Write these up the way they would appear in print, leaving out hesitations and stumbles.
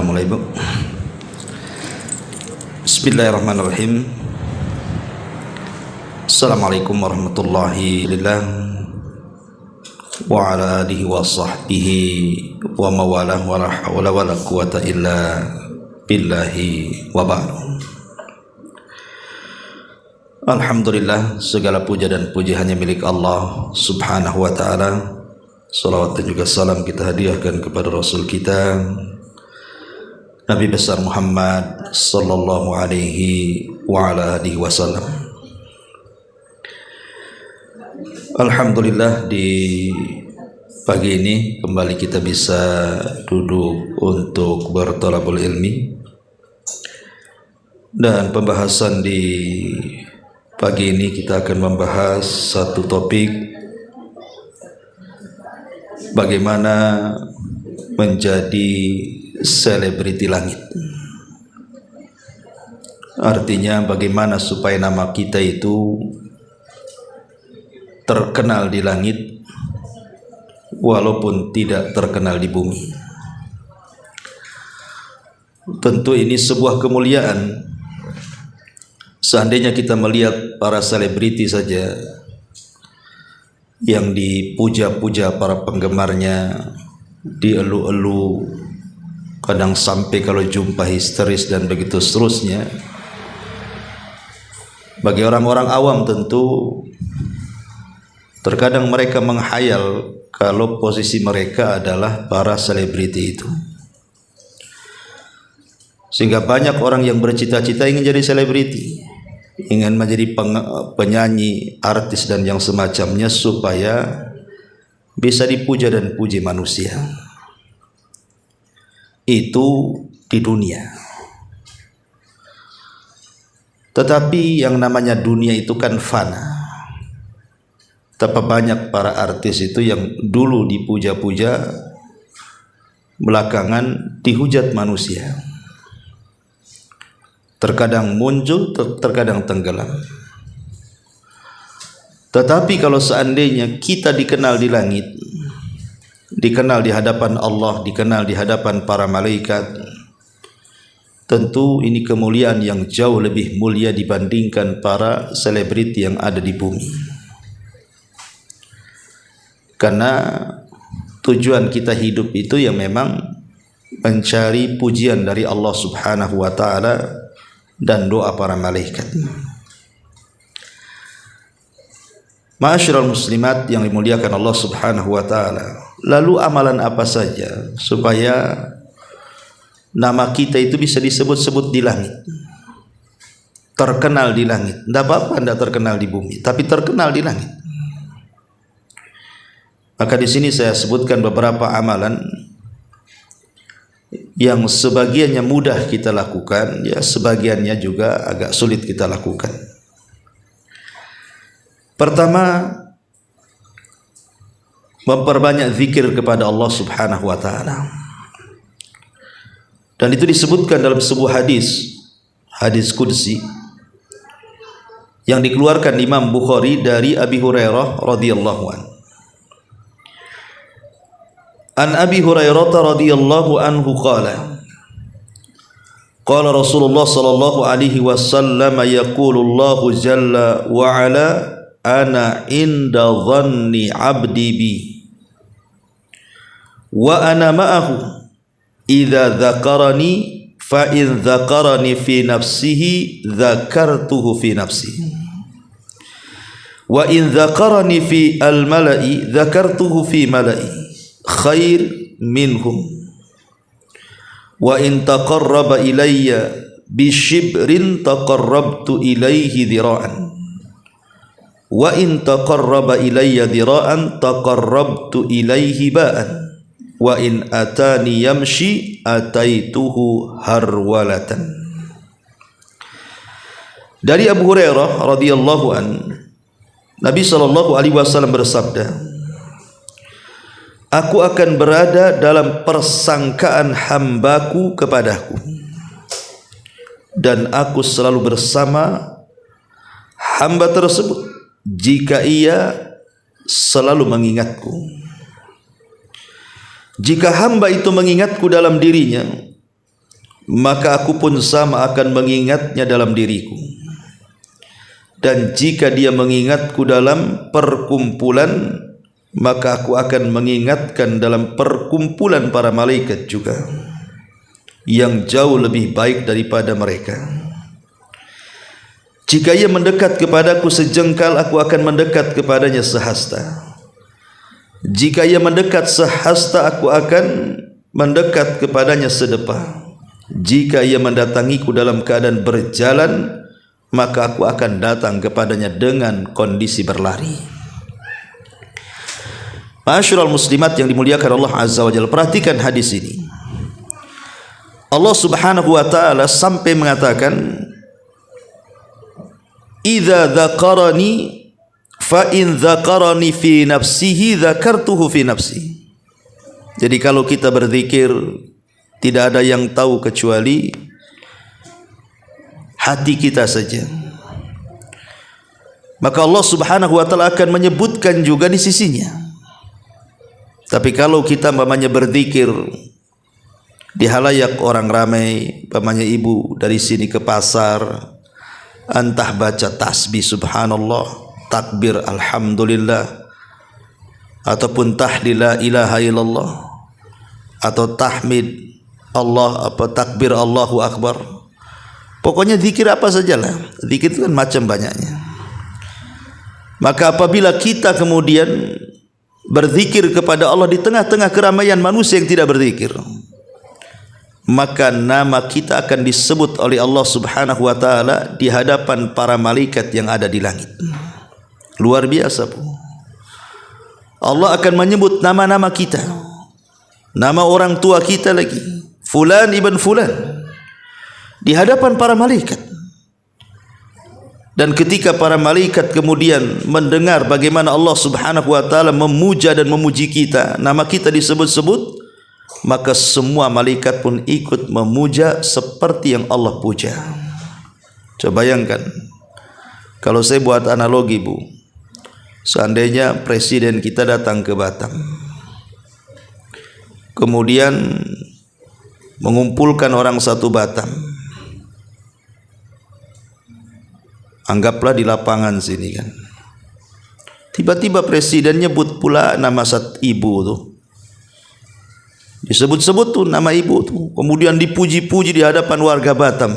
Nah, mulai Bu. Bismillahirrahmanirrahim. Assalamualaikum warahmatullahi wabarakatuh wa ala alihi wa sahbihi wa mawalah wa la hawla wa la quwata illa billahi wa ba'd. Alhamdulillah, segala puja dan puji hanya milik Allah subhanahu wa ta'ala. Salawat dan juga salam kita hadiahkan kepada Rasul kita Nabi besar Muhammad sallallahu alaihi wa ala alihi wasallam. Alhamdulillah, di pagi ini kembali kita bisa duduk untuk berthalabul ilmi, dan pembahasan di pagi ini kita akan membahas satu topik, bagaimana menjadi selebriti langit. Artinya bagaimana supaya nama kita itu terkenal di langit walaupun tidak terkenal di bumi. Tentu ini sebuah kemuliaan. Seandainya kita melihat para selebriti saja yang dipuja-puja para penggemarnya, dielu-elu, kadang sampai kalau jumpa histeris dan begitu seterusnya. Bagi orang-orang awam tentu terkadang mereka menghayal kalau posisi mereka adalah para selebriti itu, sehingga banyak orang yang bercita-cita ingin jadi selebriti, ingin menjadi penyanyi, artis dan yang semacamnya supaya bisa dipuja dan puji manusia. Itu di dunia. Tetapi yang namanya dunia itu kan fana. Betapa banyak para artis itu yang dulu dipuja-puja, belakangan dihujat manusia. Terkadang muncul, terkadang tenggelam. Tetapi kalau seandainya kita dikenal di langit, dikenal di hadapan Allah, dikenal di hadapan para malaikat, tentu ini kemuliaan yang jauh lebih mulia dibandingkan para selebriti yang ada di bumi. Karena tujuan kita hidup itu ya memang mencari pujian dari Allah subhanahu wa ta'ala dan doa para malaikat. Ma'asyiral muslimat yang dimuliakan Allah subhanahu wa ta'ala, lalu amalan apa saja supaya nama kita itu bisa disebut-sebut di langit, terkenal di langit? Tidak apa-apa tidak terkenal di bumi, tapi terkenal di langit. Maka di sini saya sebutkan beberapa amalan yang sebagiannya mudah kita lakukan, ya sebagiannya juga agak sulit kita lakukan. Pertama, memperbanyak zikir kepada Allah subhanahu wa ta'ala. Dan itu disebutkan dalam sebuah hadis qudsi yang dikeluarkan Imam Bukhari dari Abi Hurairah radhiyallahu anhu. An Abi Hurairah radhiyallahu anhu qala Rasulullah sallallahu alaihi wasallam, yaqulullahu jalla wa ala, ana inda dhanni abdi bi wa ana ma'ahu idza dzakarani fa in dzakarani fi nafsihi dzakartuhu fi nafsi wa in dzakarani fi al-mala'i dzakartuhu fi mala'i khair minhum wa in taqarraba ilayya bi shibrin taqarrabtu ilayhi dhira'an wa in taqarraba ilayya dhira'an taqarrabtu ilayhi ba'an wa in atani yamshi ataituhu harwalatan. Dari Abu Hurairah radhiyallahu an, Nabi sallallahu alaihi wasallam bersabda, aku akan berada dalam persangkaan hambaku kepadaku, dan aku selalu bersama hamba tersebut jika ia selalu mengingatku. Jika hamba itu mengingatku dalam dirinya, maka aku pun sama akan mengingatnya dalam diriku. Dan jika dia mengingatku dalam perkumpulan, maka aku akan mengingatkan dalam perkumpulan para malaikat juga, yang jauh lebih baik daripada mereka. Jika ia mendekat kepadaku sejengkal, aku akan mendekat kepadanya sehasta. Jika ia mendekat sehasta, aku akan mendekat kepadanya sedepah. Jika ia mendatangiku dalam keadaan berjalan, maka aku akan datang kepadanya dengan kondisi berlari. Ma'asyiral muslimat yang dimuliakan Allah Azza wa Jalla, perhatikan hadis ini. Allah Subhanahu wa taala sampai mengatakan, "Idza dzakarani fa in dzakarani fi nafsihi dzakartuhu fi nafsi." Jadi kalau kita berzikir, tidak ada yang tahu kecuali hati kita saja. Maka Allah Subhanahu wa taala akan menyebutkan juga di sisinya. Tapi kalau kita umpamanya berzikir di halayak orang ramai, umpamanya ibu dari sini ke pasar, entah baca tasbih subhanallah, takbir alhamdulillah, ataupun tahlil la ilaha illallah, atau tahmid Allah, takbir Allahu akbar. Pokoknya zikir apa sajalah. Zikir itu kan macam banyaknya. Maka apabila kita kemudian berzikir kepada Allah di tengah-tengah keramaian manusia yang tidak berzikir, maka nama kita akan disebut oleh Allah Subhanahu wa taala di hadapan para malaikat yang ada di langit. Luar biasa, Bu. Allah akan menyebut nama-nama kita, nama orang tua kita lagi, fulan ibn fulan, di hadapan para malaikat. Dan ketika para malaikat kemudian mendengar bagaimana Allah Subhanahu wa taala memuja dan memuji kita, nama kita disebut-sebut, maka semua malaikat pun ikut memuja seperti yang Allah puja. Coba bayangkan, kalau saya buat analogi, Bu, seandainya presiden kita datang ke Batam, kemudian mengumpulkan orang satu Batam, anggaplah di lapangan sini kan, tiba-tiba presiden nyebut pula nama ibu tuh, disebut-sebut tuh nama ibu tuh, kemudian dipuji-puji di hadapan warga Batam.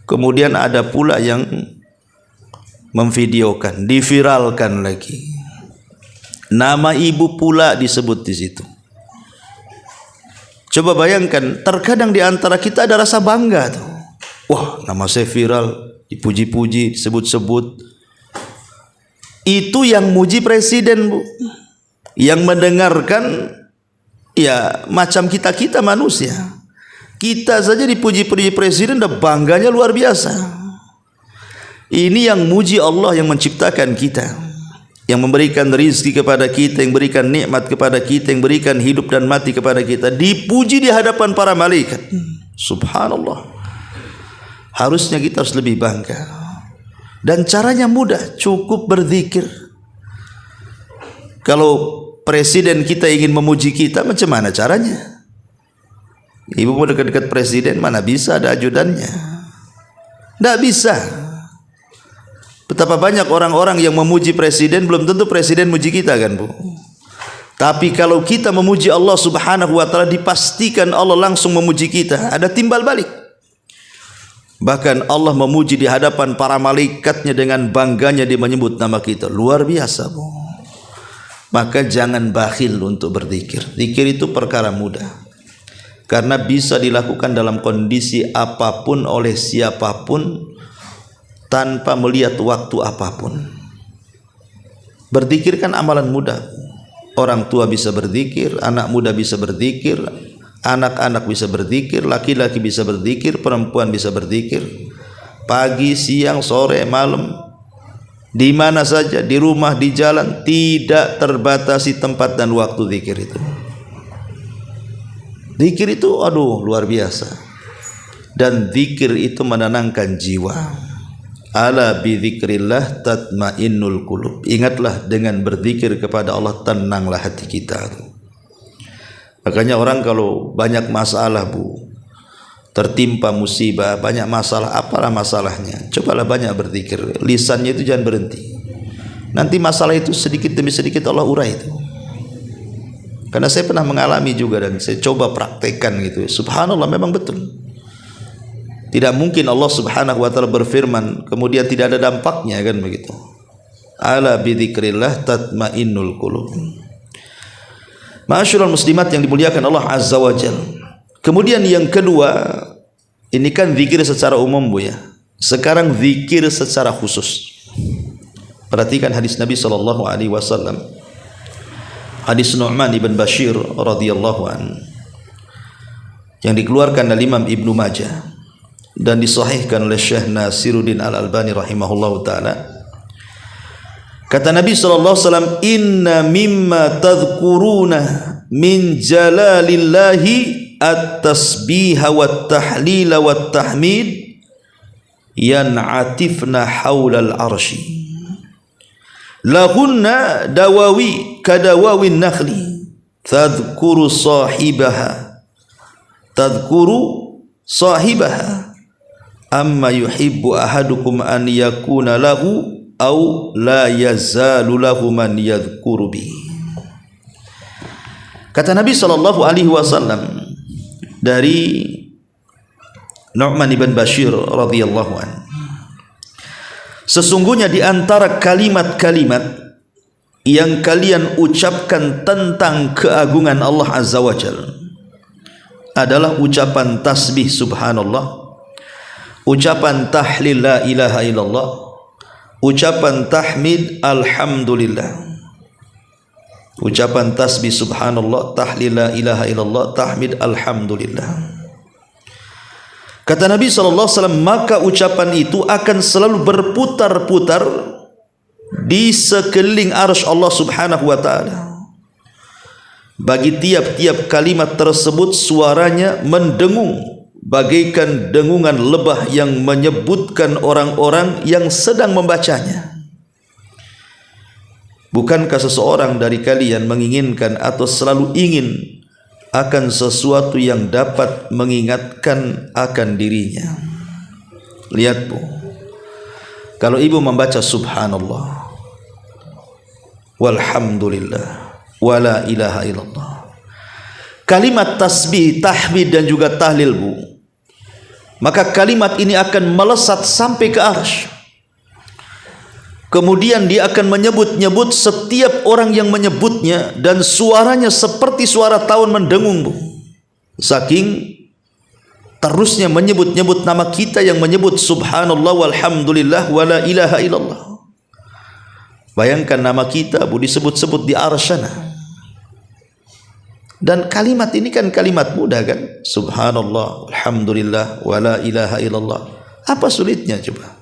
Kemudian ada pula yang memvideokan, diviralkan lagi, nama ibu pula disebut di situ. Coba bayangkan, terkadang di antara kita ada rasa bangga tuh. Wah, nama saya viral, dipuji-puji, disebut-sebut. Itu yang muji presiden, Bu. Yang mendengarkan ya macam kita manusia. Kita saja dipuji-puji presiden, dan bangganya luar biasa. Ini yang muji Allah yang menciptakan kita, yang memberikan rezeki kepada kita, yang berikan nikmat kepada kita, yang berikan hidup dan mati kepada kita, dipuji di hadapan para malaikat. Subhanallah. Harusnya kita harus lebih bangga. Dan caranya mudah, cukup berzikir. Kalau presiden kita ingin memuji kita, macam mana caranya? Ibu mau dekat-dekat presiden, mana bisa ada ajudannya? Tidak bisa. Betapa banyak orang-orang yang memuji presiden, belum tentu presiden muji kita kan, Bu. Tapi kalau kita memuji Allah Subhanahu wa taala, dipastikan Allah langsung memuji kita, ada timbal balik. Bahkan Allah memuji di hadapan para malaikatnya, dengan bangganya dia menyebut nama kita. Luar biasa, Bu. Maka jangan bakhil untuk berzikir. Zikir itu perkara mudah, karena bisa dilakukan dalam kondisi apapun oleh siapapun, tanpa melihat waktu apapun. Berzikir kan amalan mudah. Orang tua bisa berzikir, anak muda bisa berzikir, anak-anak bisa berzikir, laki-laki bisa berzikir, perempuan bisa berzikir, pagi, siang, sore, malam, di mana saja, di rumah, di jalan, tidak terbatasi tempat dan waktu zikir itu. Zikir itu aduh luar biasa. Dan zikir itu menenangkan jiwa. Ala bi dzikrillah tatmainnul qulub. Ingatlah, dengan berzikir kepada Allah tenanglah hati kita. Makanya orang kalau banyak masalah bu, tertimpa musibah, banyak masalah, apalah masalahnya, cobalah banyak berzikir, lisannya itu jangan berhenti. Nanti masalah itu sedikit demi sedikit Allah urai itu. Karena saya pernah mengalami juga dan saya coba praktekkan gitu. Subhanallah, memang betul. Tidak mungkin Allah Subhanahu wa taala berfirman kemudian tidak ada dampaknya, kan begitu. Ala bidzikrillah tatmainnul qulub. Ma'asyiral muslimat yang dimuliakan Allah Azza wa Jalla. Kemudian yang kedua, ini kan zikir secara umum bu ya. Sekarang zikir secara khusus. Perhatikan hadis Nabi sallallahu alaihi wasallam. Hadis Nu'man ibn Bashir radhiyallahu an, yang dikeluarkan oleh Imam Ibnu Majah dan disahihkan oleh Syekh Nasiruddin Al-Albani rahimahullahu taala. Kata Nabi sallallahu alaihi wasallam, "Inna mimma tadhkuruna min jalalillahi at-tasbiha wat-tahlila wat-tahmid yan'atifna haulal arsy. Lahunna dawawi kadawawin nakhli tadhkuru sahibaha amma yuhibbu ahadukum an yakuna lahu au la yazalu lahu man yadhkuru bi." Kata Nabi sallallahu alaihi wasallam dari Nu'man ibn Bashir radhiyallahu an, sesungguhnya di antara kalimat-kalimat yang kalian ucapkan tentang keagungan Allah Azza wa Jalla adalah ucapan tasbih subhanallah, ucapan tahlil la ilaha illallah, ucapan tahmid alhamdulillah. Ucapan tasbih subhanallah, tahlil la ilaha illallah, tahmid alhamdulillah. Kata Nabi SAW, maka ucapan itu akan selalu berputar-putar di sekeliling arsy Allah Subhanahu wa taala. Bagi tiap-tiap kalimat tersebut suaranya mendengung bagaikan dengungan lebah yang menyebutkan orang-orang yang sedang membacanya. Bukankah seseorang dari kalian menginginkan atau selalu ingin akan sesuatu yang dapat mengingatkan akan dirinya? Lihat bu, kalau ibu membaca subhanallah walhamdulillah wala ilaha illallah, kalimat tasbih, tahmid dan juga tahlil bu, maka kalimat ini akan melesat sampai ke arsy. Kemudian dia akan menyebut-nyebut setiap orang yang menyebutnya, dan suaranya seperti suara tawon mendengung bu. Saking terusnya menyebut-nyebut nama kita yang menyebut subhanallah walhamdulillah wala ilaha illallah. Bayangkan nama kita bu disebut-sebut di arsyana. Dan kalimat ini kan kalimat mudah kan? Subhanallah alhamdulillah wala ilaha illallah. Apa sulitnya coba?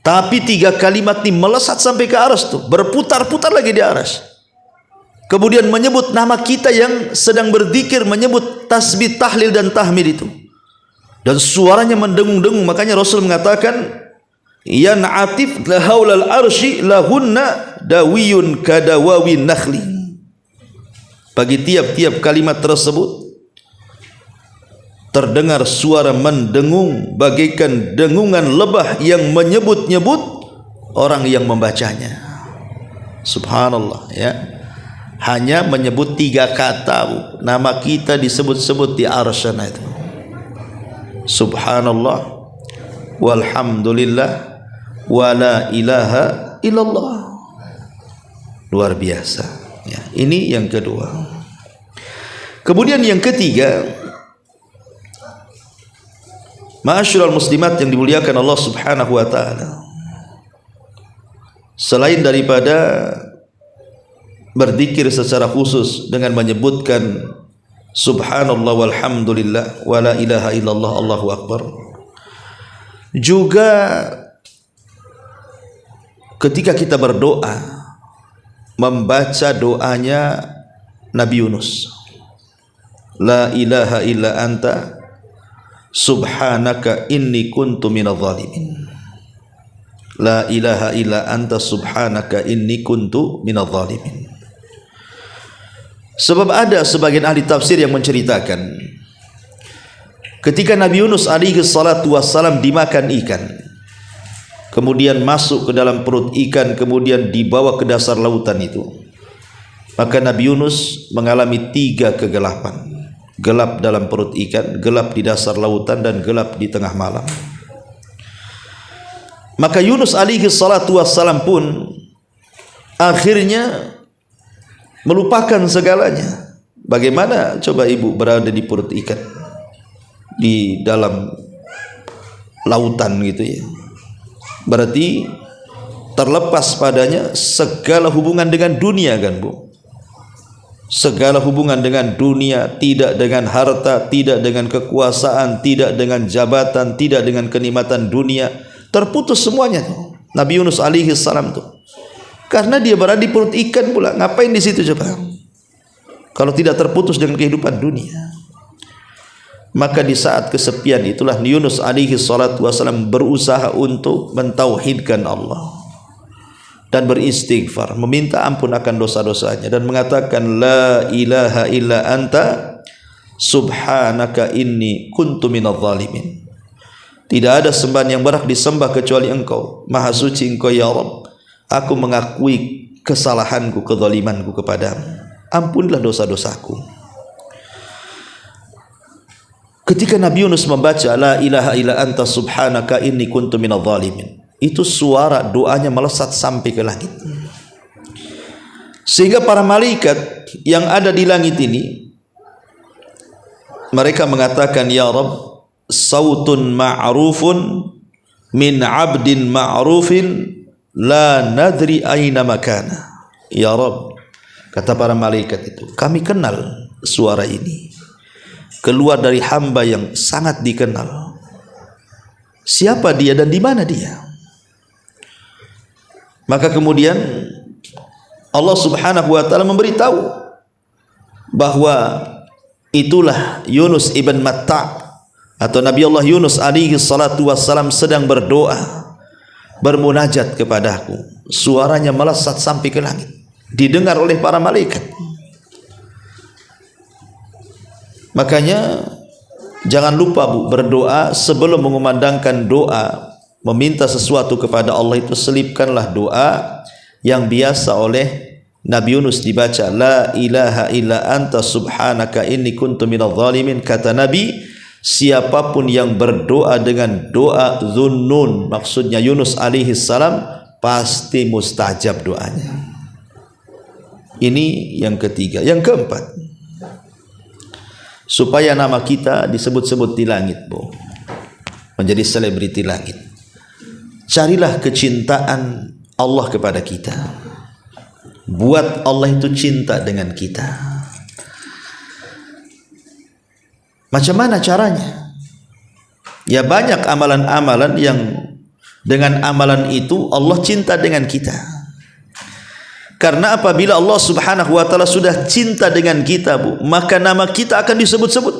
Tapi tiga kalimat ini melesat sampai ke arsy tuh, berputar-putar lagi di arsy. Kemudian menyebut nama kita yang sedang berzikir, menyebut tasbih, tahlil dan tahmid itu. Dan suaranya mendengung-dengung. Makanya Rasul mengatakan, yan'atif lahaulal arsy lahunna dawiyun kadawawin nakhli. Bagi tiap-tiap kalimat tersebut terdengar suara mendengung bagaikan dengungan lebah yang menyebut-nyebut orang yang membacanya. Subhanallah ya. Hanya menyebut tiga kata, nama kita disebut-sebut di arsyana itu. Subhanallah walhamdulillah wala ilaha illallah. Luar biasa ya. Ini yang kedua. Kemudian yang ketiga, ma'asyiral muslimat yang dimuliakan Allah Subhanahu wa taala, selain daripada berzikir secara khusus dengan menyebutkan subhanallah walhamdulillah wala ilaha illallah Allahu akbar, juga ketika kita berdoa membaca doanya Nabi Yunus, la ilaha illa anta subhanaka inni kuntu minadh dhalimin. La ilaha illa anta subhanaka inni kuntu minadh dhalimin. Sebab ada sebagian ahli tafsir yang menceritakan ketika Nabi Yunus alaihi salatu wassalam dimakan ikan, kemudian masuk ke dalam perut ikan, kemudian dibawa ke dasar lautan itu, maka Nabi Yunus mengalami 3 kegelapan. Gelap dalam perut ikan, gelap di dasar lautan, dan gelap di tengah malam. Maka Yunus alaihi salatu wassalam pun akhirnya melupakan segalanya. Bagaimana coba ibu berada di perut ikan, di dalam lautan gitu ya. Berarti terlepas padanya segala hubungan dengan dunia kan bu. Segala hubungan dengan dunia, tidak dengan harta, tidak dengan kekuasaan, tidak dengan jabatan, tidak dengan kenikmatan dunia, terputus semuanya tuh. Nabi Yunus alaihi salam tuh. Karena dia berada di perut ikan pula. Ngapain di situ coba? Kalau tidak terputus dengan kehidupan dunia. Maka di saat kesepian itulah Yunus alaihi salatu wasallam berusaha untuk mentauhidkan Allah dan beristighfar, meminta ampun akan dosa-dosanya, dan mengatakan la ilaha illa anta subhanaka inni kuntu minadh dhalimin. Tidak ada sembahan yang berhak disembah kecuali Engkau, Maha suci Engkau ya Rabb. Aku mengakui kesalahanku, kezalimanku kepadamu. Ampunilah dosa-dosaku. Ketika Nabi Yunus membaca la ilaha illa anta subhanaka inni kuntu minadh dhalimin, itu suara doanya melesat sampai ke langit. Sehingga para malaikat yang ada di langit ini, mereka mengatakan ya Rabb, sautun ma'rufun min 'abdin ma'rufin la nadri aina makana. Ya Rabb, kata para malaikat itu, kami kenal suara ini, keluar dari hamba yang sangat dikenal. Siapa dia dan di mana dia? Maka kemudian Allah Subhanahu wa taala memberitahu bahwa itulah Yunus ibn Matta, atau Nabi Allah Yunus alaihi salatu wassalam sedang berdoa, bermunajat kepadaku. Suaranya melesat sampai ke langit, didengar oleh para malaikat. Makanya jangan lupa bu, berdoa sebelum mengumandangkan doa, meminta sesuatu kepada Allah itu selipkanlah doa yang biasa oleh Nabi Yunus dibaca, la ilaha illa anta subhanaka inni kuntu minadh dhalimin. Kata Nabi, siapapun yang berdoa dengan doa Dhunnun, maksudnya Yunus alaihi salam, pasti mustajab doanya. Ini yang ketiga. Yang keempat, supaya nama kita disebut-sebut di langit bu, menjadi selebriti langit, carilah kecintaan Allah kepada kita. Buat Allah itu cinta dengan kita. Macam mana caranya? Ya banyak amalan-amalan yang dengan amalan itu Allah cinta dengan kita. Karena apabila Allah Subhanahu wa taala sudah cinta dengan kita bu, maka nama kita akan disebut-sebut.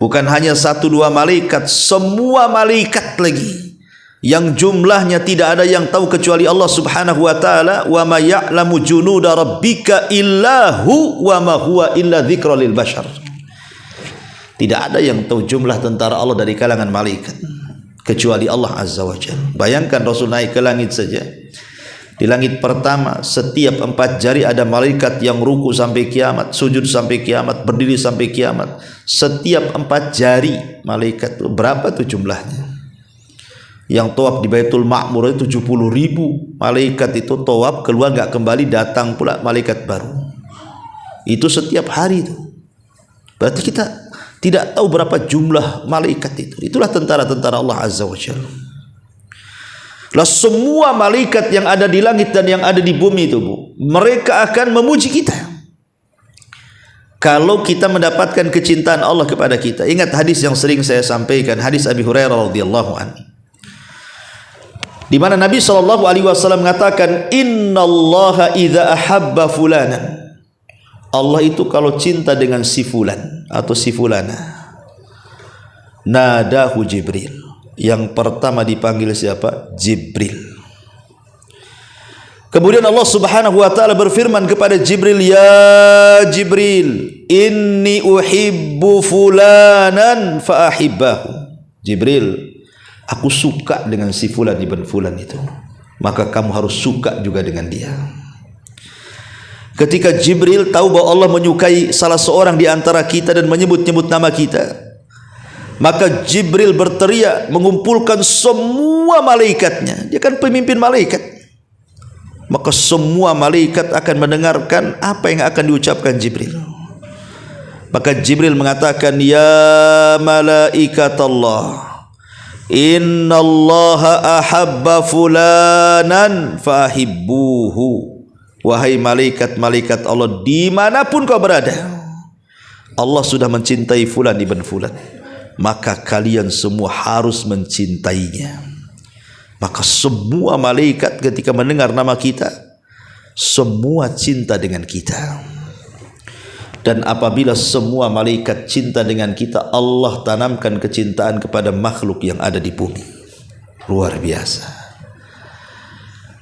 Bukan hanya 1-2 malaikat, semua malaikat lagi, yang jumlahnya tidak ada yang tahu kecuali Allah Subhanahu wa taala. Wa ma ya'lamu junuda rabbika illahu wa ma huwa illa dzikra lil bashar. Tidak ada yang tahu jumlah tentara Allah dari kalangan malaikat kecuali Allah Azza wa Jalla. Bayangkan Rasul naik ke langit saja. Di langit pertama setiap 4 jari ada malaikat yang ruku sampai kiamat, sujud sampai kiamat, berdiri sampai kiamat. Setiap 4 jari malaikat itu berapa tuh jumlahnya? Yang tawaf di Baitul Ma'mur itu 70.000 malaikat itu tawaf, keluar gak kembali, datang pula malaikat baru. Itu setiap hari itu. Berarti kita tidak tahu berapa jumlah malaikat itu. Itulah tentara-tentara Allah Azza wa Jalla. Lah semua malaikat yang ada di langit dan yang ada di bumi itu bu, mereka akan memuji kita kalau kita mendapatkan kecintaan Allah kepada kita. Ingat hadis yang sering saya sampaikan, hadis Abi Hurairah radhiyallahu anhu, di mana Nabi SAW mengatakan, innallaha idza ahabba fulanan, Allah itu kalau cinta dengan si fulan atau si fulana, nadahu Jibril. Yang pertama dipanggil siapa? Jibril. Kemudian Allah Subhanahu wa taala berfirman kepada Jibril, "Ya Jibril, inni uhibbu fulanan fa ahibbahu." Jibril, aku suka dengan si fulan ibn fulan itu, maka kamu harus suka juga dengan dia. Ketika Jibril tahu bahwa Allah menyukai salah seorang di antara kita dan menyebut-nyebut nama kita, maka Jibril berteriak mengumpulkan semua malaikatnya. Dia kan pemimpin malaikat. Maka semua malaikat akan mendengarkan apa yang akan diucapkan Jibril. Maka Jibril mengatakan, "Ya malaikat Allah, innallaha ahabba fulanan fahibbuhu." Wahai malaikat-malaikat Allah, dimanapun kau berada, Allah sudah mencintai fulan ibn fulan, maka kalian semua harus mencintainya. Maka semua malaikat ketika mendengar nama kita, semua cinta dengan kita. Dan apabila semua malaikat cinta dengan kita, Allah tanamkan kecintaan kepada makhluk yang ada di bumi. Luar biasa.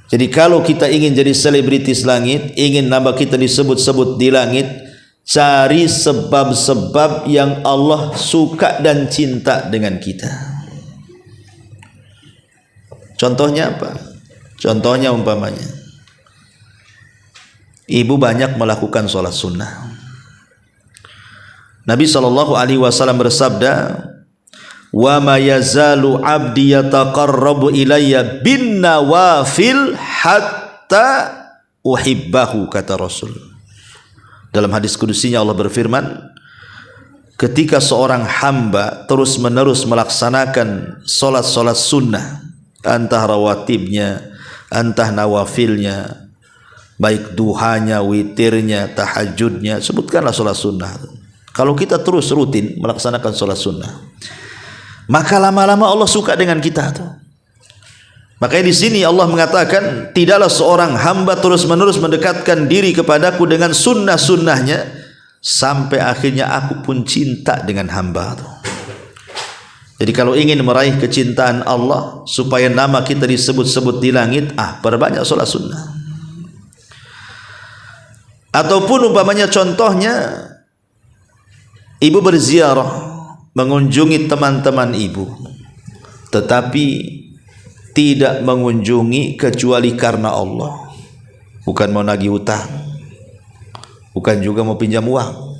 Jadi kalau kita ingin jadi selebritis langit, ingin nama kita disebut-sebut di langit, cari sebab-sebab yang Allah suka dan cinta dengan kita. Contohnya apa? Contohnya umpamanya, ibu banyak melakukan sholat sunnah. Nabi SAW bersabda, "Wa ma yazalu 'abdi yataqarrabu ilayya bin nawafil hatta uhibbahu," kata Rasul. Dalam hadis kudusinya Allah berfirman, ketika seorang hamba terus-menerus melaksanakan sholat-sholat sunnah, entah rawatibnya, entah nawafilnya, baik duhanya, witirnya, tahajudnya, sebutkanlah sholat sunnah. Kalau kita terus rutin melaksanakan sholat sunnah, maka lama-lama Allah suka dengan kita tuh. Makanya di sini Allah mengatakan, tidaklah seorang hamba terus-menerus mendekatkan diri kepadaku dengan sunnah-sunnahnya sampai akhirnya aku pun cinta dengan hamba tuh. Jadi kalau ingin meraih kecintaan Allah supaya nama kita disebut-sebut di langit, perbanyak sholat sunnah. Ataupun umpamanya contohnya, ibu berziarah mengunjungi teman-teman ibu, tetapi tidak mengunjungi kecuali karena Allah, bukan mau nagih utang, bukan juga mau pinjam uang,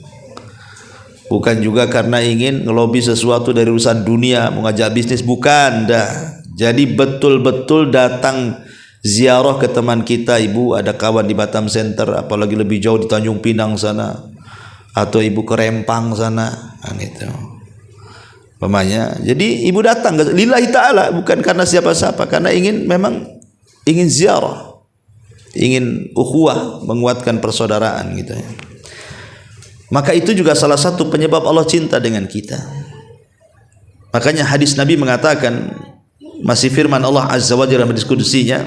bukan juga karena ingin ngelobi sesuatu dari urusan dunia, mengajak bisnis, bukan dah. Jadi betul-betul datang ziarah ke teman kita, ibu ada kawan di Batam Center, apalagi lebih jauh di Tanjung Pinang sana, atau ibu ke Rempang sana, itu pemanya. Jadi ibu datang lillahi ta'ala, bukan karena siapa-siapa, karena memang ingin ziarah, ingin ukhuwah, menguatkan persaudaraan gitu ya. Maka itu juga salah satu penyebab Allah cinta dengan kita. Makanya hadis Nabi mengatakan, masih firman Allah Azza wa Jalla dalam hadis kudusinya,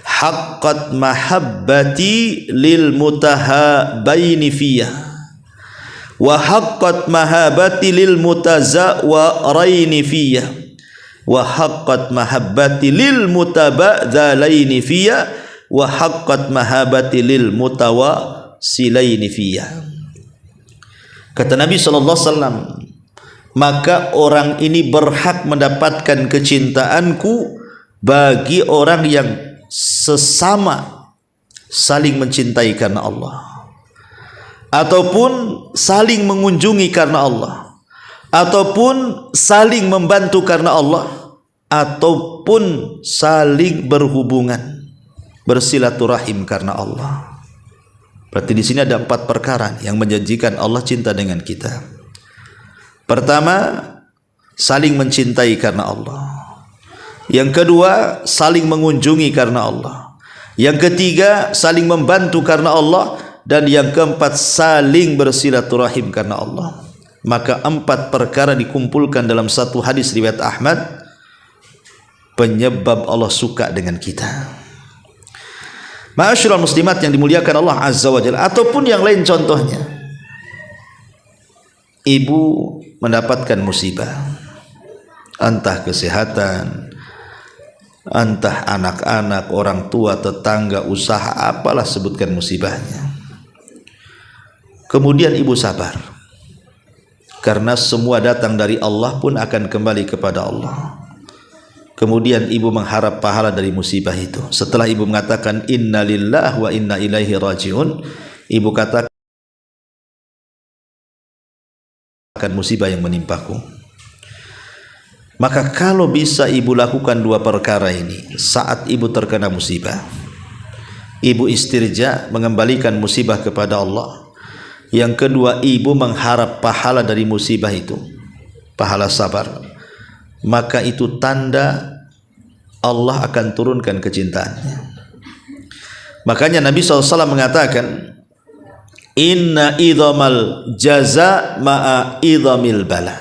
"Haqqat mahabbati lil mutahabaini fiyah wa haqqat mahabbati lil mutazawwaraini fiyah wa haqqat mahabbati lil mutabadzalaini fiyah wa haqqat mahabbati lil mutawasilaini fiyah." Kata Nabi SAW, maka orang ini berhak mendapatkan kecintaanku bagi orang yang sesama saling mencintai karena Allah, ataupun saling mengunjungi karena Allah, ataupun saling membantu karena Allah, ataupun saling berhubungan, bersilaturahim karena Allah. Berarti di sini ada 4 perkara yang menjanjikan Allah cinta dengan kita. Pertama, saling mencintai karena Allah. Yang kedua, saling mengunjungi karena Allah. Yang ketiga, saling membantu karena Allah. Dan yang keempat, saling bersilaturahim karena Allah. Maka 4 perkara dikumpulkan dalam satu hadis riwayat Ahmad, penyebab Allah suka dengan kita. Ma'asyiral muslimat yang dimuliakan Allah Azza wa Jalla. Ataupun yang lain contohnya, ibu mendapatkan musibah, entah kesehatan, entah anak-anak, orang tua, tetangga, usaha, apalah sebutkan musibahnya. Kemudian ibu sabar, karena semua datang dari Allah pun akan kembali kepada Allah. Kemudian ibu mengharap pahala dari musibah itu. Setelah ibu mengatakan inna lillahi wa inna ilaihi rajiun, ibu katakan musibah yang menimpaku. Maka kalau bisa ibu lakukan dua perkara ini saat ibu terkena musibah, ibu istirja, mengembalikan musibah kepada Allah. Yang kedua, ibu mengharap pahala dari musibah itu, pahala sabar, maka itu tanda Allah akan turunkan kecintaannya. Makanya Nabi SAW mengatakan, inna idhamal jaza ma'a idhamil bala.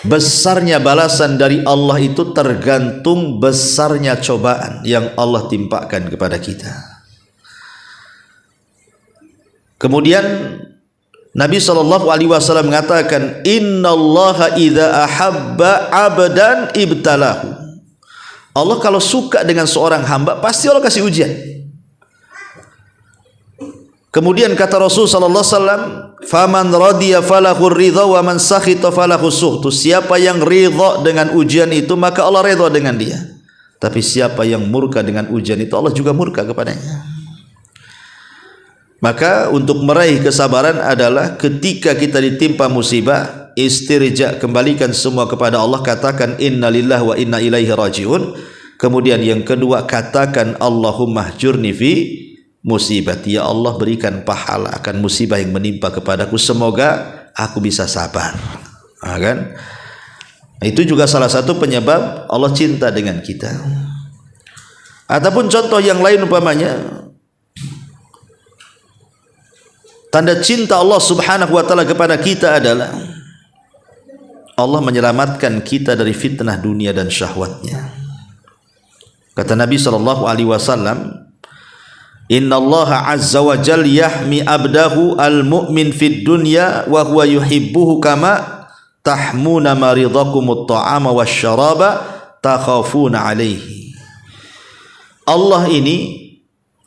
Besarnya balasan dari Allah itu tergantung besarnya cobaan yang Allah timpakan kepada kita. Kemudian Nabi SAW mengatakan, innallaha idza ahabba abdan ibtalahu. Allah kalau suka dengan seorang hamba, pasti Allah kasih ujian. Kemudian kata Rasul sallallahu alaihi wasallam, faman radiya falahu ridha wa man sakhita falahu sukhtu. Siapa yang ridha dengan ujian itu, maka Allah ridha dengan dia. Tapi siapa yang murka dengan ujian itu, Allah juga murka kepadanya. Maka untuk meraih kesabaran adalah ketika kita ditimpa musibah, istirja, kembalikan semua kepada Allah, katakan inna lillahi wa inna ilaihi rajiun. Kemudian yang kedua, katakan Allahumma hjurni fi musibati, ya Allah berikan pahala akan musibah yang menimpa kepadaku, semoga aku bisa sabar. Nah, kan? Itu juga salah satu penyebab Allah cinta dengan kita. Ataupun contoh yang lain, umpamanya tanda cinta Allah subhanahu wa ta'ala kepada kita adalah Allah menyelamatkan kita dari fitnah dunia dan syahwatnya. Kata Nabi SAW, inna Allah azza wa jal yahmi abdahu al-mu'min fid dunya wa huwa yuhibbuhu kama tahmuna maridakumut ta'ama wa syaraba takhafuna alaihi. Allah ini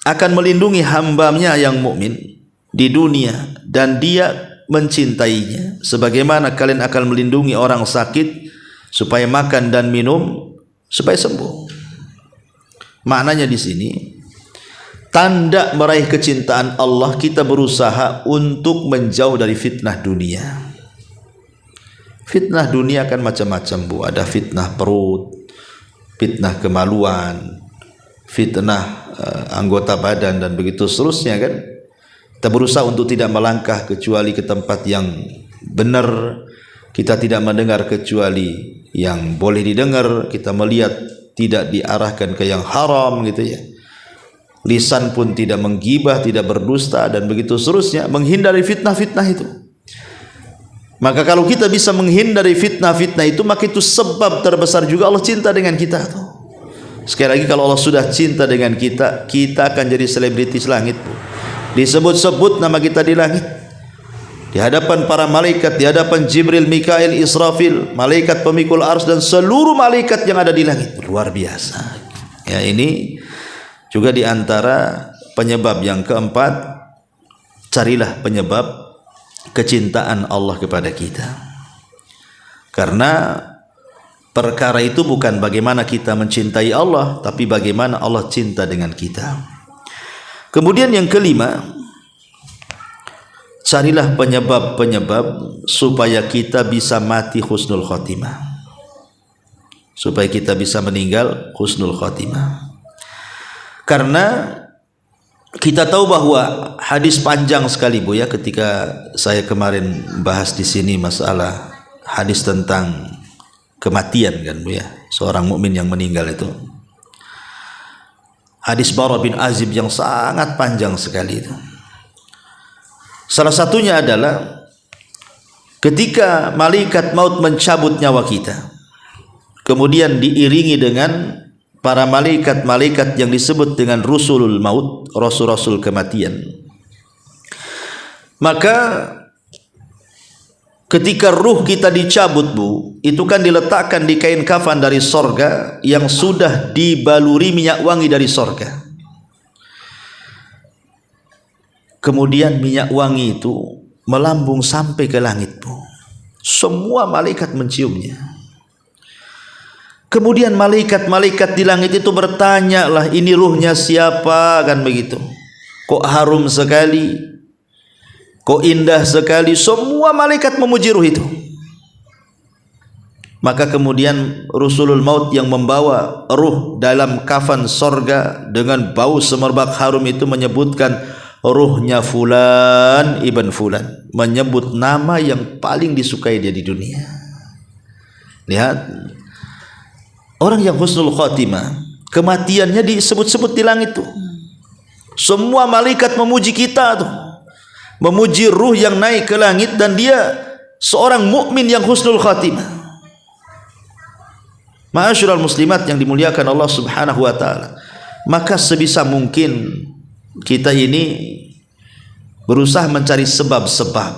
akan melindungi hambanya yang mukmin di dunia dan dia mencintainya sebagaimana kalian akan melindungi orang sakit supaya makan dan minum supaya sembuh. Maknanya di sini tanda meraih kecintaan Allah, kita berusaha untuk menjauh dari fitnah dunia. Fitnah dunia kan macam-macam, Bu. Ada fitnah perut, fitnah kemaluan, fitnah anggota badan dan begitu seterusnya, kan? Kita berusaha untuk tidak melangkah kecuali ke tempat yang benar. Kita tidak mendengar kecuali yang boleh didengar. Kita melihat tidak diarahkan ke yang haram, gitu ya. Lisan pun tidak menggibah, tidak berdusta dan begitu seterusnya, menghindari fitnah-fitnah itu. Maka kalau kita bisa menghindari fitnah-fitnah itu, maka itu sebab terbesar juga Allah cinta dengan kita. Sekali lagi, kalau Allah sudah cinta dengan kita, kita akan jadi selebritis langit, Bu. Disebut-sebut nama kita di langit, di hadapan para malaikat, di hadapan Jibril, Mikail, Israfil, malaikat pemikul ars dan seluruh malaikat yang ada di langit. Luar biasa. Ya, ini juga di antara penyebab yang keempat, carilah penyebab kecintaan Allah kepada kita. Karena perkara itu bukan bagaimana kita mencintai Allah, tapi bagaimana Allah cinta dengan kita. Kemudian yang kelima, carilah penyebab-penyebab supaya kita bisa mati husnul khotimah, supaya kita bisa meninggal husnul khotimah. Karena kita tahu bahwa hadis panjang sekali, Bu, ya, ketika saya kemarin bahas di sini masalah hadis tentang kematian, kan, Bu, ya, seorang mukmin yang meninggal itu. Hadis Bara bin Azib yang sangat panjang sekali itu. Salah satunya adalah ketika malaikat maut mencabut nyawa kita, kemudian diiringi dengan para malaikat-malaikat yang disebut dengan rusulul maut, rasul-rasul kematian. Maka ketika ruh kita dicabut, Bu, itu kan diletakkan di kain kafan dari sorga yang sudah dibaluri minyak wangi dari sorga. Kemudian minyak wangi itu melambung sampai ke langit, Bu. Semua malaikat menciumnya. Kemudian malaikat-malaikat di langit itu bertanya lah, ini ruhnya siapa, kan begitu. Kok harum sekali, kok indah sekali. Semua malaikat memuji ruh itu. Maka kemudian Rasulul Maut yang membawa ruh dalam kafan sorga dengan bau semerbak harum itu menyebutkan ruhnya Fulan ibn Fulan, menyebut nama yang paling disukai dia di dunia. Lihat, orang yang husnul khatimah, kematiannya disebut-sebut di langit tuh. Semua malaikat memuji kita tuh, memuji ruh yang naik ke langit, dan dia seorang mukmin yang husnul khatimah. Ma'asyiral muslimat yang dimuliakan Allah Subhanahu wa taala, maka sebisa mungkin kita ini berusaha mencari sebab-sebab,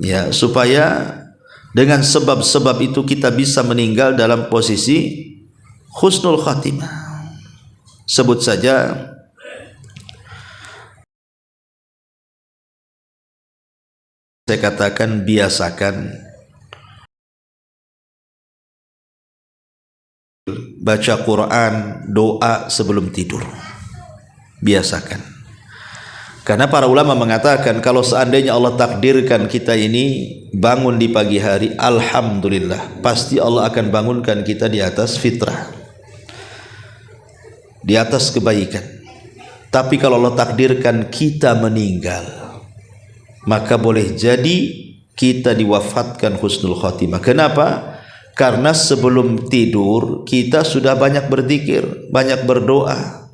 ya, supaya dengan sebab-sebab itu kita bisa meninggal dalam posisi husnul khatimah. Sebut saja saya katakan, biasakan baca Quran, doa sebelum tidur. Biasakan. Karena para ulama mengatakan kalau seandainya Allah takdirkan kita ini bangun di pagi hari, alhamdulillah, pasti Allah akan bangunkan kita di atas fitrah, di atas kebaikan. Tapi kalau Allah takdirkan kita meninggal, maka boleh jadi kita diwafatkan husnul khatimah. Kenapa? Karena sebelum tidur kita sudah banyak berzikir, banyak berdoa,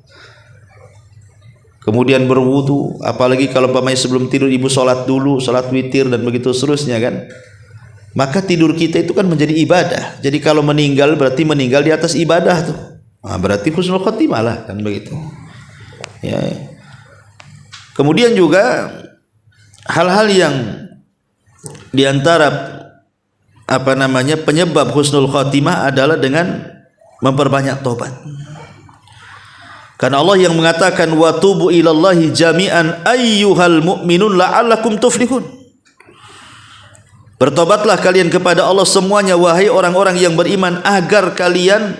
kemudian berwudu. Apalagi kalau umpamanya sebelum tidur ibu sholat dulu, sholat witir dan begitu seterusnya kan, maka tidur kita itu kan menjadi ibadah. Jadi kalau meninggal berarti meninggal di atas ibadah tuh. Nah, berarti husnul khatimah lah, kan begitu ya. Kemudian juga hal-hal yang diantara penyebab husnul khatimah adalah dengan memperbanyak taubat. Karena Allah yang mengatakan wa tubu ilallahi jami'an ayyuhal mu'minun la'allakum tuflihun. Bertobatlah kalian kepada Allah semuanya wahai orang-orang yang beriman agar kalian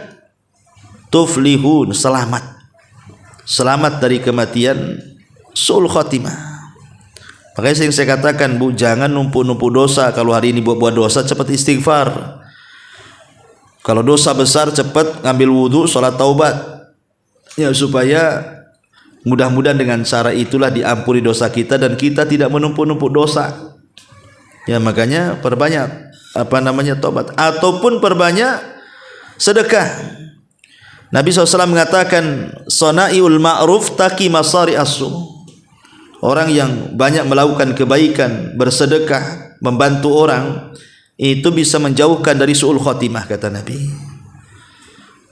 tuflihun, selamat. Selamat dari kematian, su'ul khatimah. Makanya sering saya katakan, Bu, jangan numpuk-numpuk dosa. Kalau hari ini buat dosa, cepat istighfar. Kalau dosa besar, cepat ngambil wudu, sholat taubat, ya, supaya mudah-mudahan dengan cara itulah diampuni dosa kita dan kita tidak menumpuk-numpuk dosa. Ya, makanya perbanyak taubat ataupun perbanyak sedekah. Nabi SAW mengatakan, "Sana'iul ma'ruf taqi masari as-su." Orang yang banyak melakukan kebaikan, bersedekah, membantu orang, itu bisa menjauhkan dari su'ul khatimah, kata Nabi.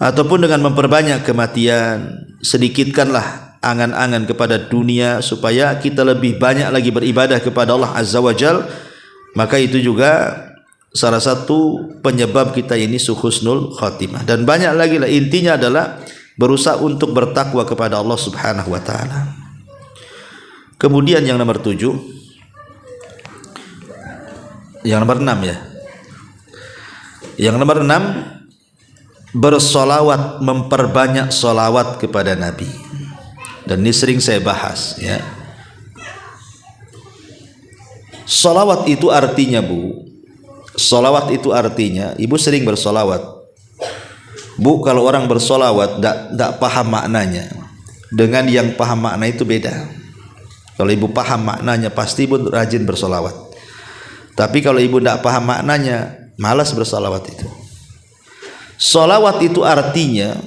Ataupun dengan memperbanyak kematian, sedikitkanlah angan-angan kepada dunia supaya kita lebih banyak lagi beribadah kepada Allah Azza wa Jal. Maka itu juga salah satu penyebab kita ini husnul khatimah. Dan banyak lagi lah, intinya adalah berusaha untuk bertakwa kepada Allah Subhanahu wa taala. Kemudian yang nomor 7, yang nomor 6 ya. Yang nomor 6, bersolawat, memperbanyak solawat kepada Nabi. Dan ini sering saya bahas ya. Solawat itu artinya, Bu, solawat itu artinya, ibu sering bersolawat, Bu. Kalau orang bersolawat tidak paham maknanya, dengan yang paham makna itu beda. Kalau ibu paham maknanya, pasti ibu rajin bersolawat. Tapi kalau ibu tidak paham maknanya, malas bersolawat itu. Solawat itu artinya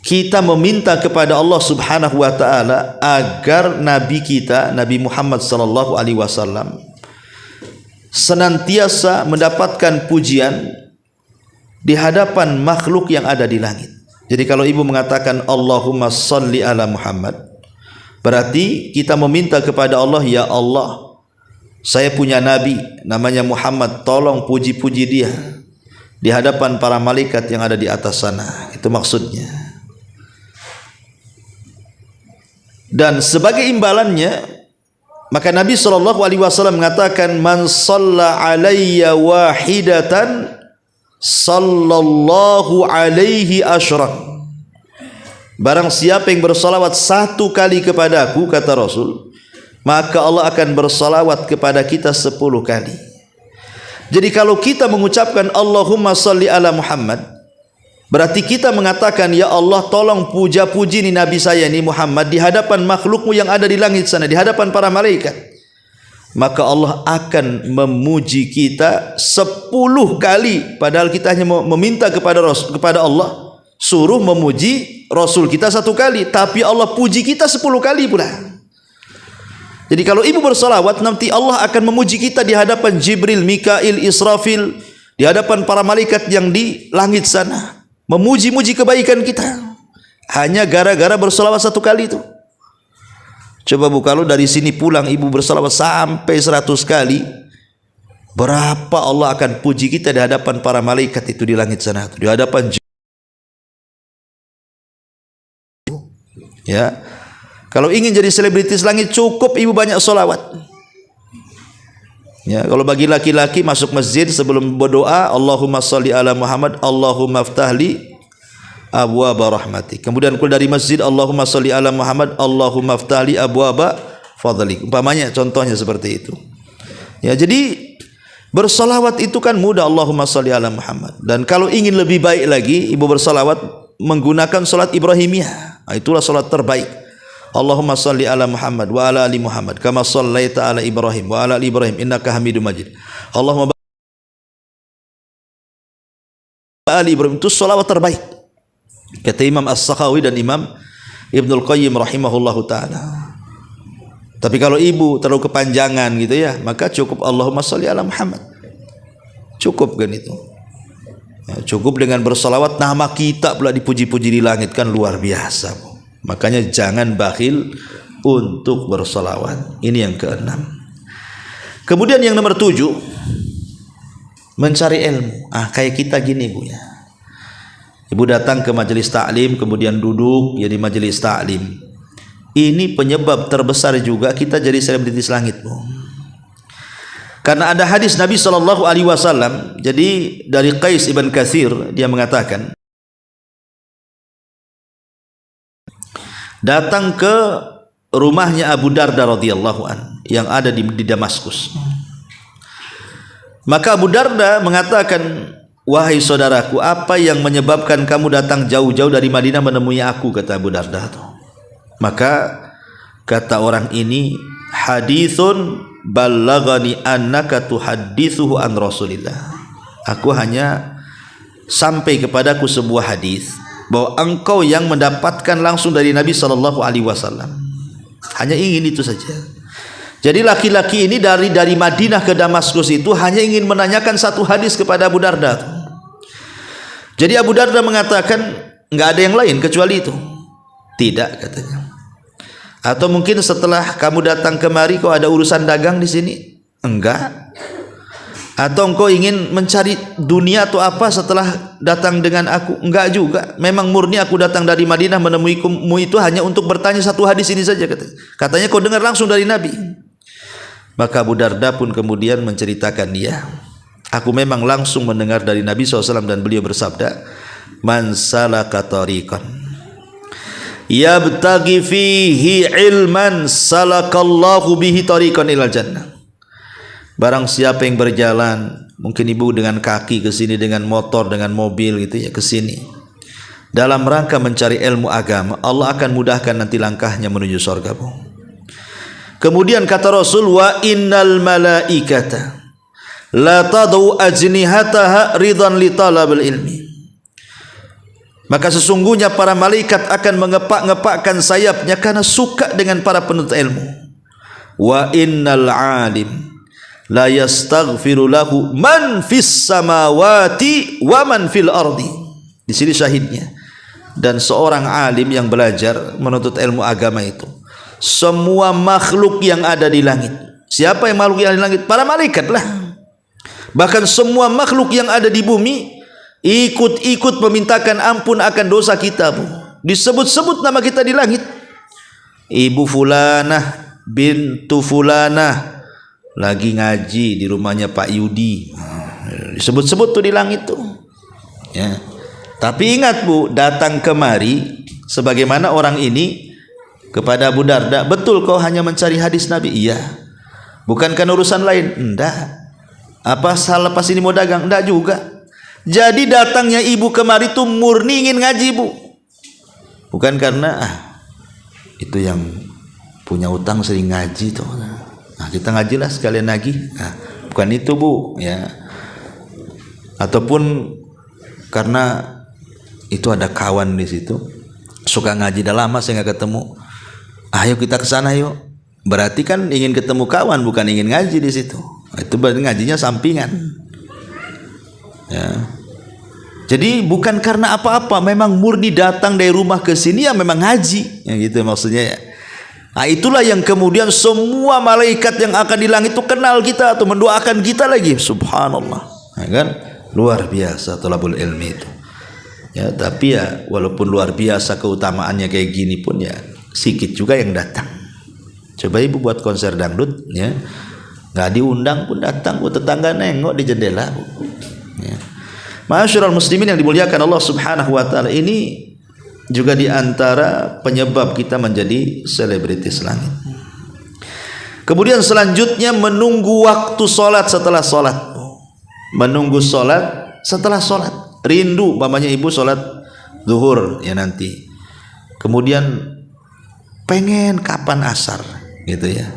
kita meminta kepada Allah Subhanahu wa taala agar Nabi kita, Nabi Muhammad sallallahu alaihi wasallam, senantiasa mendapatkan pujian di hadapan makhluk yang ada di langit. Jadi kalau ibu mengatakan Allahumma sholli ala Muhammad, berarti kita meminta kepada Allah, ya Allah, Saya punya nabi namanya Muhammad, tolong puji-puji dia di hadapan para malaikat yang ada di atas sana. Itu maksudnya. Dan sebagai imbalannya, maka Nabi SAW mengatakan, man shalla alayya wahidatan sallallahu alaihi asyran. Barang siapa yang bersalawat satu kali kepadaku, kata Rasul, maka Allah akan bersalawat kepada kita 10 kali. Jadi kalau kita mengucapkan Allahumma salli ala Muhammad, berarti kita mengatakan, ya Allah tolong puja-puji ni Nabi saya ni Muhammad di hadapan makhlukmu yang ada di langit sana, di hadapan para malaikat. Maka Allah akan memuji kita 10 kali. Padahal kita hanya meminta kepada Allah suruh memuji Rasul kita 1 kali, tapi Allah puji kita 10 kali pula. Jadi kalau ibu bersalawat, nanti Allah akan memuji kita di hadapan Jibril, Mikail, Israfil, di hadapan para malaikat yang di langit sana, memuji-muji kebaikan kita hanya gara-gara bersalawat 1 kali itu. Coba Bu, kalau dari sini pulang ibu bersalawat sampai 100 kali, berapa Allah akan puji kita di hadapan para malaikat itu di langit sana, di hadapan ya. Kalau ingin jadi selebritis langit, cukup ibu banyak salawat. Ya, kalau bagi laki-laki masuk masjid sebelum berdoa, Allahumma shalli ala Muhammad, Allahumma ftahli abwaaba rahmatik. Kemudian keluar dari masjid, Allahumma shalli ala Muhammad, Allahumma ftahli abwaaba fadlik. Umpamanya contohnya seperti itu. Ya, jadi bersalawat itu kan mudah, Allahumma shalli ala Muhammad. Dan kalau ingin lebih baik lagi, ibu bersalawat menggunakan salat Ibrahimiyah. Nah, itulah salat terbaik. Allahumma salli ala Muhammad wa ala ali Muhammad kama sallaita ala Ibrahim wa ala ali Ibrahim innaka Hamidum Majid. Allahumma ali Ibrahim. Itu salawat terbaik, kata Imam As-Sakhawi dan Imam Ibnul Qayyim rahimahullahu ta'ala. Tapi kalau ibu terlalu kepanjangan gitu ya, maka cukup Allahumma salli ala Muhammad. Cukup kan itu ya, cukup dengan bersalawat, nama kita pula dipuji-puji di langit, kan luar biasa. Makanya jangan bakhil untuk bersalawat. Ini yang ke-6. Kemudian yang nomor 7, mencari ilmu. Kayak kita gini Bu ya. Ibu datang ke majelis taklim, kemudian duduk ya di majelis taklim. Ini penyebab terbesar juga kita jadi selebritis langit Bu. Karena ada hadis Nabi SAW. Jadi dari Qais ibn Katsir, dia mengatakan, datang ke rumahnya Abu Darda radhiyallahu an yang ada di Damaskus. Maka Abu Darda mengatakan, wahai saudaraku, apa yang menyebabkan kamu datang jauh-jauh dari Madinah menemui aku, kata Abu Darda. Maka kata orang ini, hadithun ballagani annaka tuhaddithuhu an Rasulillah. Aku hanya sampai kepadaku sebuah hadis bahwa engkau yang mendapatkan langsung dari Nabi SAW. Hanya ingin itu saja. Jadi laki-laki ini dari Madinah ke Damaskus itu hanya ingin menanyakan satu hadis kepada Abu Darda. Jadi Abu Darda mengatakan, enggak ada yang lain kecuali itu. Tidak, katanya. Atau mungkin setelah kamu datang kemari kau ada urusan dagang di sini? Enggak. Atau engkau ingin mencari dunia atau apa setelah datang dengan aku? Enggak juga. Memang murni aku datang dari Madinah menemuimu itu hanya untuk bertanya satu hadis ini saja, katanya. Katanya kau dengar langsung dari Nabi. Maka Abu Darda pun kemudian menceritakan dia, aku memang langsung mendengar dari Nabi SAW dan beliau bersabda, man salaka tariqan yabtaghi fihi ilman salakallahu bihi tariqan ilal jannah. Barang siapa yang berjalan, mungkin ibu dengan kaki ke sini, dengan motor, dengan mobil gitu ya ke sini, dalam rangka mencari ilmu agama, Allah akan mudahkan nanti langkahnya menuju surga. Kemudian kata Rasul, wa innal malaikata la tad'u ajnihataha ridan li talabil ilmi. Maka sesungguhnya para malaikat akan mengepak-ngepakkan sayapnya karena suka dengan para penuntut ilmu. Wa innal alim la yastaghfiru lahu man fis samawati wa man fil ardi. Di sini syahidnya. Dan seorang alim yang belajar menuntut ilmu agama itu, semua makhluk yang ada di langit Siapa yang makhluk yang di langit? Para malaikat lah. Bahkan semua makhluk yang ada di bumi ikut-ikut memintakan ampun akan dosa kita, Bu. Disebut-sebut nama kita di langit. Ibu fulanah bintu fulanah lagi ngaji di rumahnya Pak Yudi. Disebut-sebut tuh di langit tuh. Ya. Tapi ingat, Bu, datang kemari sebagaimana orang ini kepada Abu Darda, betul kau hanya mencari hadis Nabi? Iya. Bukankah urusan lain? Enggak. Apa salah pas ini mau dagang? Enggak juga. Jadi datangnya ibu kemari itu murni ingin ngaji, Bu. Bukan karena itu yang punya utang sering ngaji tuh. Nah, kita ngajilah sekalian nagih. Nah, bukan itu, Bu, ya. Ataupun karena itu ada kawan di situ suka ngaji, dah lama saya nggak ketemu. Ayo kita ke sana yuk. Berarti kan ingin ketemu kawan, bukan ingin ngaji di situ. Itu berarti ngajinya sampingan. Ya. Jadi bukan karena apa-apa, memang murni datang dari rumah ke sini ya memang ngaji. Ya gitu maksudnya ya. Nah, itulah yang kemudian semua malaikat yang akan di langit itu kenal kita atau mendoakan kita lagi. Subhanallah. Ya kan? Luar biasa thalabul ilmi itu. Ya, tapi ya walaupun luar biasa keutamaannya kayak gini pun ya sedikit juga yang datang. Coba ibu buat konser dangdut, ya, nggak diundang pun datang, bu, tetangga nengok di jendela, bu. Ya. Ma'asyiral muslimin yang dimuliakan Allah Subhanahu wa taala, ini juga diantara penyebab kita menjadi selebritis langit. Kemudian selanjutnya menunggu waktu sholat setelah sholat, menunggu sholat setelah sholat. Rindu, mamanya ibu sholat zuhur ya nanti, kemudian pengen kapan asar gitu ya.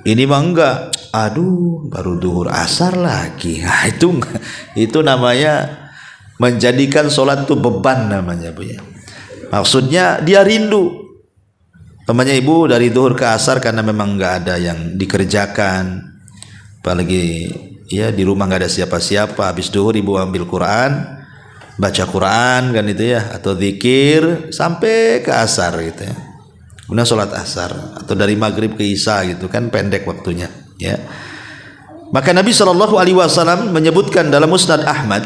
Ini mah enggak, aduh baru zuhur asar lagi. Nah, itu namanya menjadikan sholat itu beban namanya, Bu ya. Maksudnya dia rindu, mamanya ibu dari zuhur ke asar karena memang enggak ada yang dikerjakan, apalagi ya di rumah enggak ada siapa-siapa. Habis zuhur ibu ambil Quran, baca Quran kan itu ya, atau zikir sampai ke asar gitu ya. Kemudian sholat asar atau dari maghrib ke isya gitu kan, pendek waktunya ya. Maka Nabi SAW menyebutkan dalam Musnad Ahmad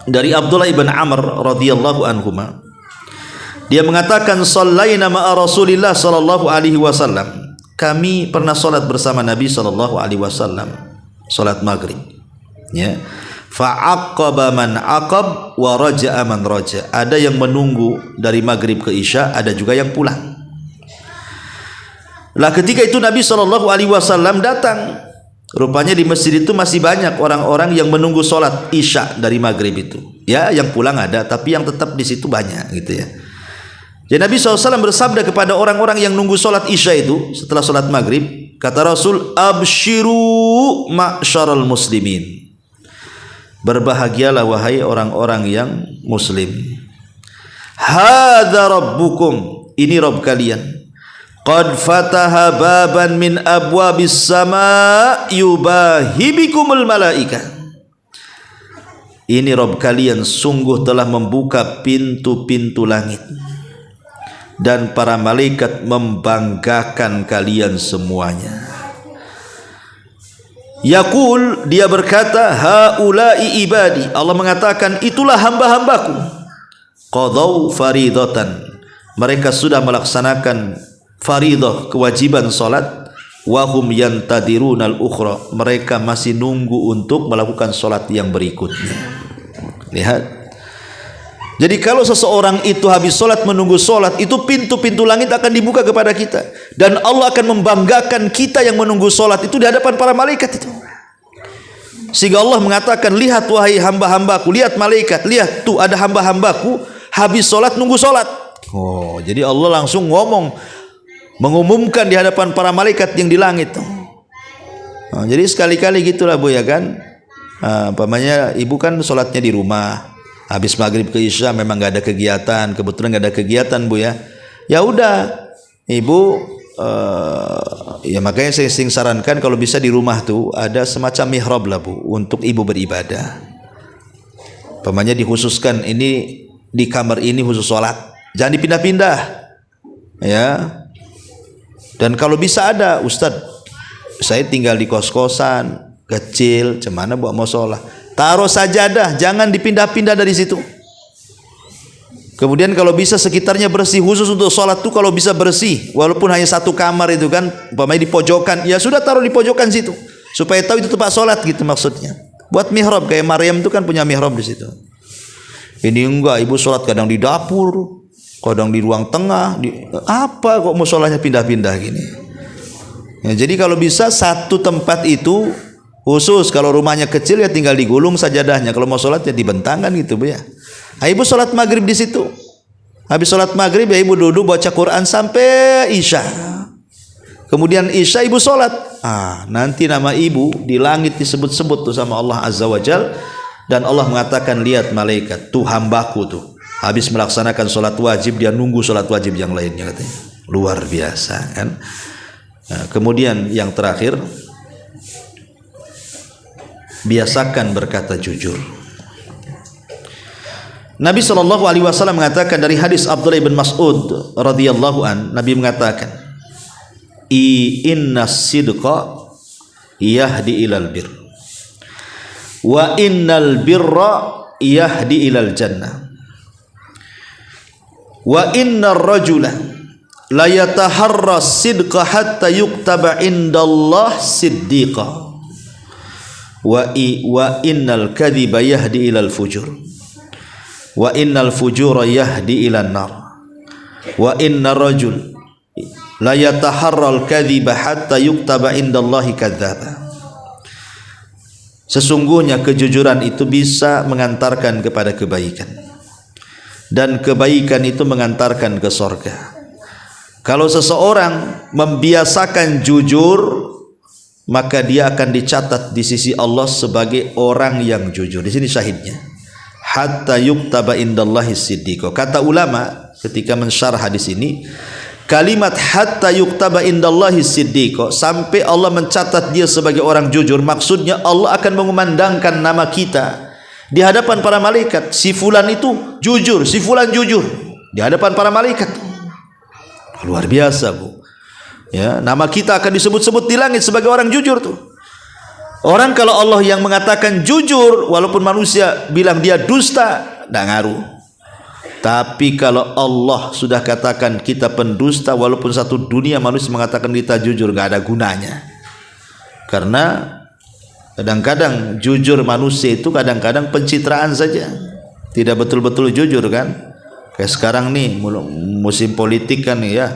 dari Abdullah ibn Amr radhiyallahu anhuma, dia mengatakan shallaina ma'a Rasulillah sallallahu alaihi wasallam, kami pernah sholat bersama Nabi sallallahu alaihi wasallam, sholat maghrib ya. Fa'aqaba man aqab wa raja'a man raja'. Ada yang menunggu dari maghrib ke isya, ada juga yang pulang. Lah ketika itu Nabi SAW datang. Rupanya di masjid itu masih banyak orang-orang yang menunggu sholat isya dari maghrib itu. Ya, yang pulang ada, tapi yang tetap di situ banyak gitu ya. Jadi Nabi SAW bersabda kepada orang-orang yang nunggu sholat isya itu setelah sholat maghrib, kata Rasul, abshiru ma'syaral muslimin. Berbahagialah wahai orang-orang yang muslim. Hadza rabbukum, ini Rabb kalian. Qad fataha baban min abwabis sama yubahibikumul malaika. Ini Rabb kalian sungguh telah membuka pintu-pintu langit, dan para malaikat membanggakan kalian semuanya. Yaqul, dia berkata, haula'i ibadi. Allah mengatakan, itulah hamba-hambaku. Qadau faridatan, mereka sudah melaksanakan faridah, kewajiban salat. Wahum yantadirunal ukhra, mereka masih nunggu untuk melakukan salat yang berikutnya. Lihat. Jadi kalau seseorang itu habis salat menunggu salat, itu pintu-pintu langit akan dibuka kepada kita, dan Allah akan membanggakan kita yang menunggu salat itu di hadapan para malaikat itu. Sehingga Allah mengatakan, lihat wahai hamba-hambaku, lihat malaikat, lihat tuh ada hamba-hambaku habis salat nunggu salat. Oh, jadi Allah langsung mengumumkan di hadapan para malaikat yang di langit. Nah, jadi sekali-kali gitulah, Bu ya kan. Umpamanya ibu kan sholatnya di rumah, habis maghrib ke isya memang gak ada kegiatan, kebetulan gak ada kegiatan, Bu ya. Ya udah, ibu ya makanya saya sering sarankan kalau bisa di rumah tuh ada semacam mihrab lah, Bu, untuk ibu beribadah. Umpamanya dikhususkan ini di kamar ini khusus sholat, jangan dipindah-pindah ya. Dan kalau bisa ada ustadz Saya tinggal di kos-kosan kecil, cemana buat musola. Taruh sajadah, jangan dipindah-pindah dari situ. Kemudian kalau bisa sekitarnya bersih, khusus untuk sholat tuh kalau bisa bersih, walaupun hanya satu kamar itu kan, umpamanya di pojokan, ya sudah taruh di pojokan situ, supaya tahu itu tempat sholat gitu maksudnya. Buat mihrab, kayak Maryam itu kan punya mihrab di situ. Ini enggak, ibu sholat kadang di dapur, kadang di ruang tengah, apa kok musholahnya pindah-pindah gini? Ya, jadi kalau bisa satu tempat itu khusus, kalau rumahnya kecil ya tinggal digulung sajadahnya, kalau mau sholat ya dibentangkan gitu Bu ya. Nah, ibu sholat maghrib di situ. Habis sholat maghrib ya ibu duduk baca Quran sampai isya. Kemudian isya ibu sholat. Nanti nama ibu di langit disebut-sebut tuh sama Allah Azza wa Jal, dan Allah mengatakan, lihat malaikat tuh hambaku tuh habis melaksanakan sholat wajib, dia nunggu sholat wajib yang lainnya katanya. Luar biasa kan. Nah, kemudian yang terakhir, biasakan berkata jujur. Nabi SAW mengatakan dari hadis Abdullah bin Mas'ud radhiyallahu an, Nabi mengatakan, inna sidqa yahdi ilal bir, wa innal birra yahdi ilal jannah, wa innar rajula la yataharra sidqa hatta yuktaba indallah siddiqa, wa innal kadhiba yahdi ilal fujur, wa innal fujura yahdi ilan nar, wa innar rajul la yataharral kadhiba hatta yuktaba indallahi kadzdzaba. Sesungguhnya kejujuran itu bisa mengantarkan kepada kebaikan, dan kebaikan itu mengantarkan ke surga. Kalau seseorang membiasakan jujur, maka dia akan dicatat di sisi Allah sebagai orang yang jujur. Di sini syahidnya, hatta yuktaba indallahi siddiqo. Kata ulama ketika mensyarah hadis ini, kalimat hatta yuktaba indallahi siddiqo, sampai Allah mencatat dia sebagai orang jujur, maksudnya Allah akan mengumandangkan nama kita di hadapan para malaikat. Si fulan itu jujur, si fulan jujur di hadapan para malaikat. Luar biasa Bu ya, nama kita akan disebut-sebut di langit sebagai orang jujur tuh. Orang kalau Allah yang mengatakan jujur, walaupun manusia bilang dia dusta, tidak ngaruh. Tapi kalau Allah sudah katakan kita pendusta, walaupun satu dunia manusia mengatakan kita jujur, nggak ada gunanya. Karena kadang-kadang jujur manusia itu kadang-kadang pencitraan saja, tidak betul-betul jujur kan. Kayak sekarang nih musim politik kan ya,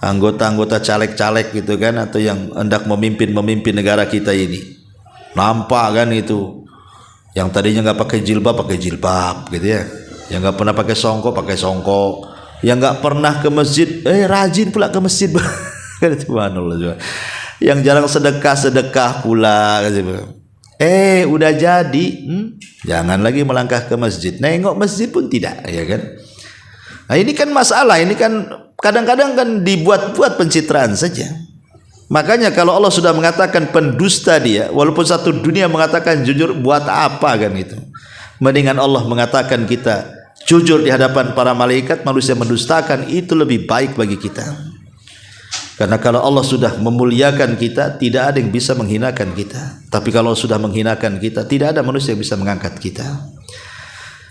anggota-anggota caleg-caleg gitu kan, atau yang hendak memimpin negara kita ini, nampak kan itu, yang tadinya nggak pakai jilbab gitu ya, yang nggak pernah pakai songkok, yang nggak pernah ke masjid, rajin pula ke masjid. Subhanallah juga. Yang jarang sedekah pula gitu. Udah jadi, jangan lagi melangkah ke masjid, nengok masjid pun tidak, ya kan. Nah ini kan masalah, ini kan kadang-kadang kan dibuat-buat pencitraan saja. Makanya kalau Allah sudah mengatakan pendusta dia, walaupun satu dunia mengatakan jujur, buat apa kan itu? Mendingan Allah mengatakan kita jujur di hadapan para malaikat, manusia mendustakan, itu lebih baik bagi kita. Karena kalau Allah sudah memuliakan kita, tidak ada yang bisa menghinakan kita. Tapi kalau sudah menghinakan kita, tidak ada manusia yang bisa mengangkat kita.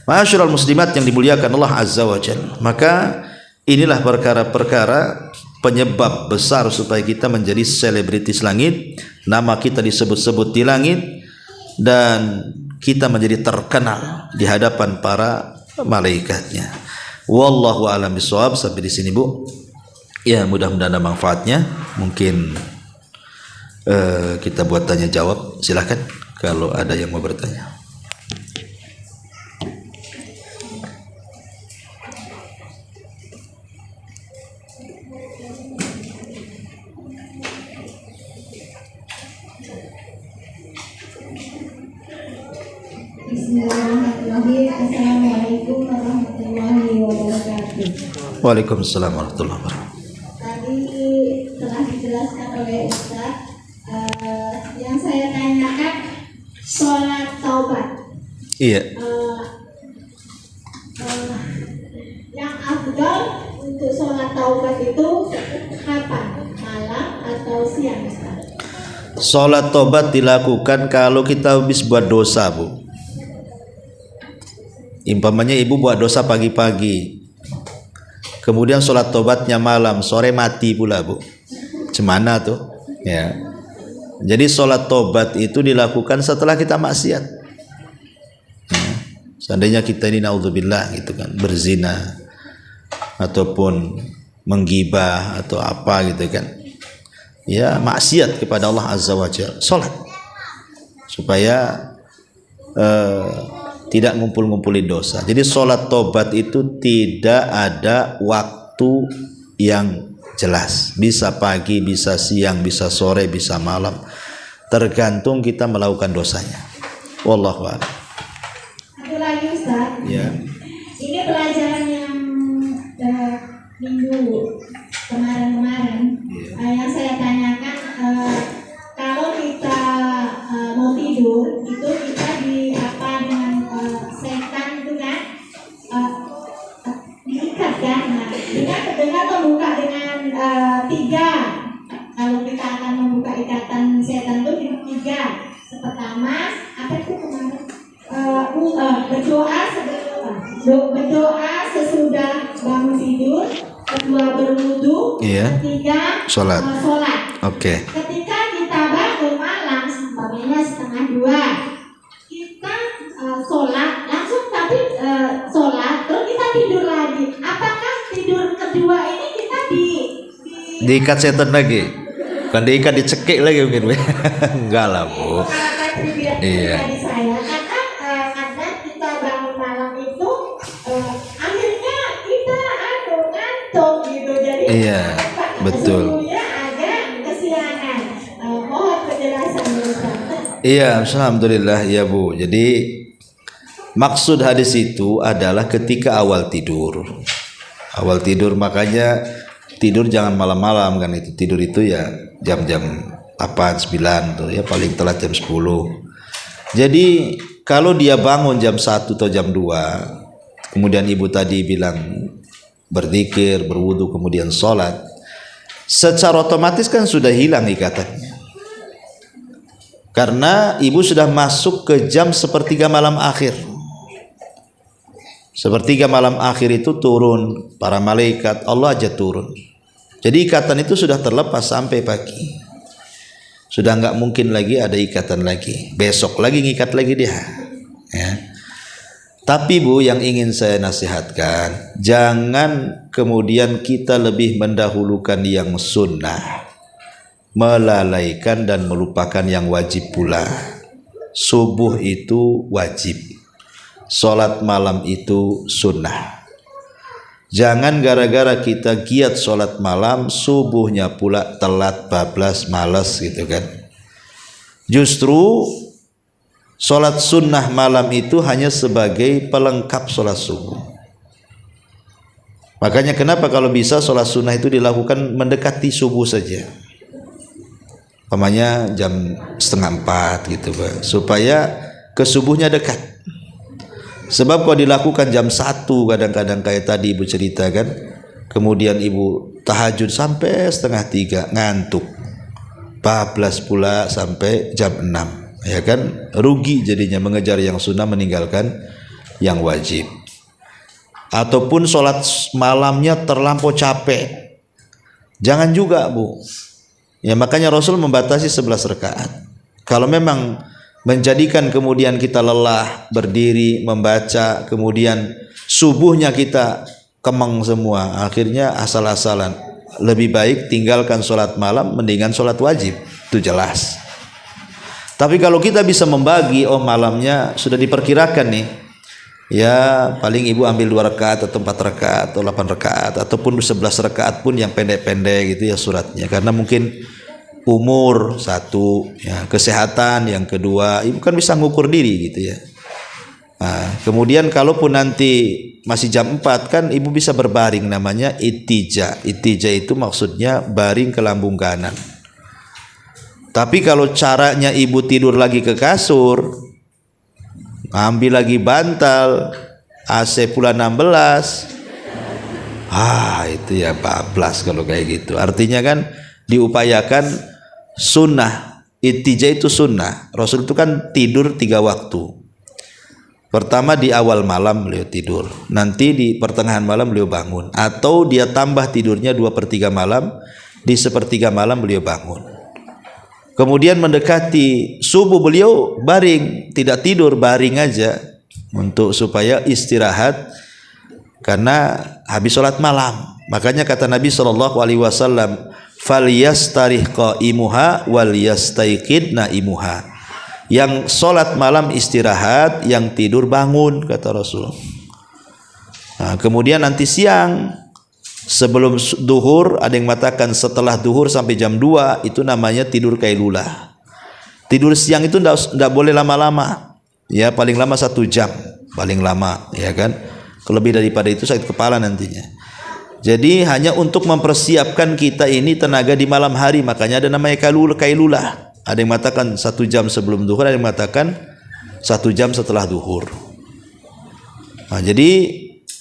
Ma'asyiral muslimat yang dimuliakan Allah Azza wa Jalla, maka inilah perkara-perkara penyebab besar supaya kita menjadi selebritis langit, nama kita disebut-sebut di langit, dan kita menjadi terkenal di hadapan para malaikatnya. Wallahu a'lam bishawab. Sampai di sini Bu. Ya, mudah-mudahan ada manfaatnya. Mungkin kita buat tanya jawab. Silakan kalau ada yang mau bertanya. Bismillahirrahmanirrahim. Assalamualaikum warahmatullahi wabarakatuh. Waalaikumsalam warahmatullahi wabarakatuh. Tadi telah dijelaskan oleh Ustaz. Yang saya tanyakan sholat taubat. Iya. Yang afdal untuk sholat taubat itu kapan? Malam atau siang, Ustaz? Sholat tobat dilakukan kalau kita habis buat dosa, Bu. Umpamanya ibu buat dosa pagi-pagi, kemudian sholat tobatnya malam, sore mati pula, Bu. Cemana tuh? Ya. Jadi sholat tobat itu dilakukan setelah kita maksiat. Seandainya kita ini naudzubillah gitu kan, berzina ataupun menggibah atau apa gitu kan, ya maksiat kepada Allah Azza wa Jalla, sholat supaya tidak ngumpul-ngumpulin dosa. Jadi sholat tobat itu tidak ada waktu yang jelas, bisa pagi, bisa siang, bisa sore, bisa malam, tergantung kita melakukan dosanya. Wallahu a'lam. Satu lagi Ustaz. Ya. Ini pelajaran yang minggu kemarin-kemarin. Yang saya tanyakan, kalau kita mau tidur itu kita di apa dengan setan itu kan diikat kan. Nah, dengan membuka dengan 3. Kalau kita akan membuka ikatan setan itu dengan 3. Pertama, apa itu kemarin? Berdoa sesudah bangun tidur, kedua berwudu, ketiga sholat. Oke. Ketika kita bangun malam, umpamanya 1:30, kita sholat langsung, tapi sholat terus kita tidur lagi. Apakah tidur kedua ini kita diikat setan lagi? Bukan diikat, dicekik lagi mungkin? Enggak lah, Bu. Iya. Saya karena kita bangun malam itu akhirnya kita ngantuk gitu, jadi iya, betul. agak kesiangan. Mohon penjelasan Ustaz. Iya, alhamdulillah ya Bu. Jadi maksud hadis itu adalah ketika awal tidur. Awal tidur, makanya tidur jangan malam-malam kan, itu tidur itu ya jam-jam 8, 9 tuh ya, paling telat jam 10. Jadi kalau dia bangun jam 1 atau jam 2, kemudian ibu tadi bilang berzikir, berwudu, kemudian sholat, secara otomatis kan sudah hilang ikatannya. Karena ibu sudah masuk ke jam sepertiga malam akhir. Sepertiga malam akhir itu turun para malaikat, Allah aja turun. Jadi ikatan itu sudah terlepas sampai pagi. Sudah nggak mungkin lagi ada ikatan lagi. Besok lagi ngikat lagi dia. Ya. Tapi Bu, yang ingin saya nasihatkan, jangan kemudian kita lebih mendahulukan yang sunnah, melalaikan dan melupakan yang wajib pula. Subuh itu wajib, sholat malam itu sunnah. Jangan gara-gara kita giat sholat malam, subuhnya pula telat, bablas, malas gitu kan. Justru sholat sunnah malam itu hanya sebagai pelengkap sholat subuh. Makanya kenapa kalau bisa sholat sunnah itu dilakukan mendekati subuh saja. Umpamanya jam 3:30 gitu Pak, supaya ke subuhnya dekat. Sebab kalau dilakukan jam 1 kadang-kadang kayak tadi ibu cerita kan, kemudian ibu tahajud sampai 2:30 ngantuk, bablas pula sampai jam 6, ya kan, rugi jadinya mengejar yang sunnah meninggalkan yang wajib. Ataupun sholat malamnya terlampau capek, jangan juga Bu. Ya makanya Rasul membatasi 11 rakaat. Kalau memang menjadikan kemudian kita lelah berdiri membaca, kemudian subuhnya kita kemeng semua, akhirnya asal-asalan, lebih baik tinggalkan sholat malam mendingan sholat wajib, itu jelas. Tapi kalau kita bisa membagi, oh malamnya sudah diperkirakan nih, ya paling ibu ambil 2 rakaat atau 4 rakaat atau 8 rakaat ataupun 11 rakaat pun yang pendek-pendek gitu ya suratnya, karena mungkin umur 1, ya, kesehatan yang kedua, ibu kan bisa ngukur diri gitu ya. Nah, kemudian kalaupun nanti masih jam 4 kan ibu bisa berbaring, namanya itija. Itija itu maksudnya baring ke lambung kanan. Tapi kalau caranya ibu tidur lagi ke kasur, ambil lagi bantal, AC pula 16, itu ya bablas kalau kayak gitu. Artinya kan diupayakan sunnah Ittija itu sunnah. Rasul itu kan tidur 3 waktu. Pertama di awal malam beliau tidur, nanti di pertengahan malam beliau bangun, atau dia tambah tidurnya 2/3 malam, di 1/3 malam beliau bangun. Kemudian mendekati subuh beliau baring, tidak tidur, baring aja untuk supaya istirahat karena habis sholat malam. Makanya kata Nabi SAW, falyastarih qaimuha wal yastaiqid naimuha. Yang sholat malam istirahat, yang tidur bangun, kata Rasul. Nah, kemudian nanti siang sebelum duhur, ada yang mengatakan setelah duhur sampai jam 2 itu namanya tidur kailulah. Tidur siang itu tidak boleh lama-lama, ya paling lama 1 jam, paling lama, ya kan. Lebih daripada itu sakit kepala nantinya. Jadi hanya untuk mempersiapkan kita ini tenaga di malam hari, makanya ada namanya kailulah. Ada yang mengatakan 1 jam sebelum duhur, ada yang mengatakan 1 jam setelah duhur. Nah, jadi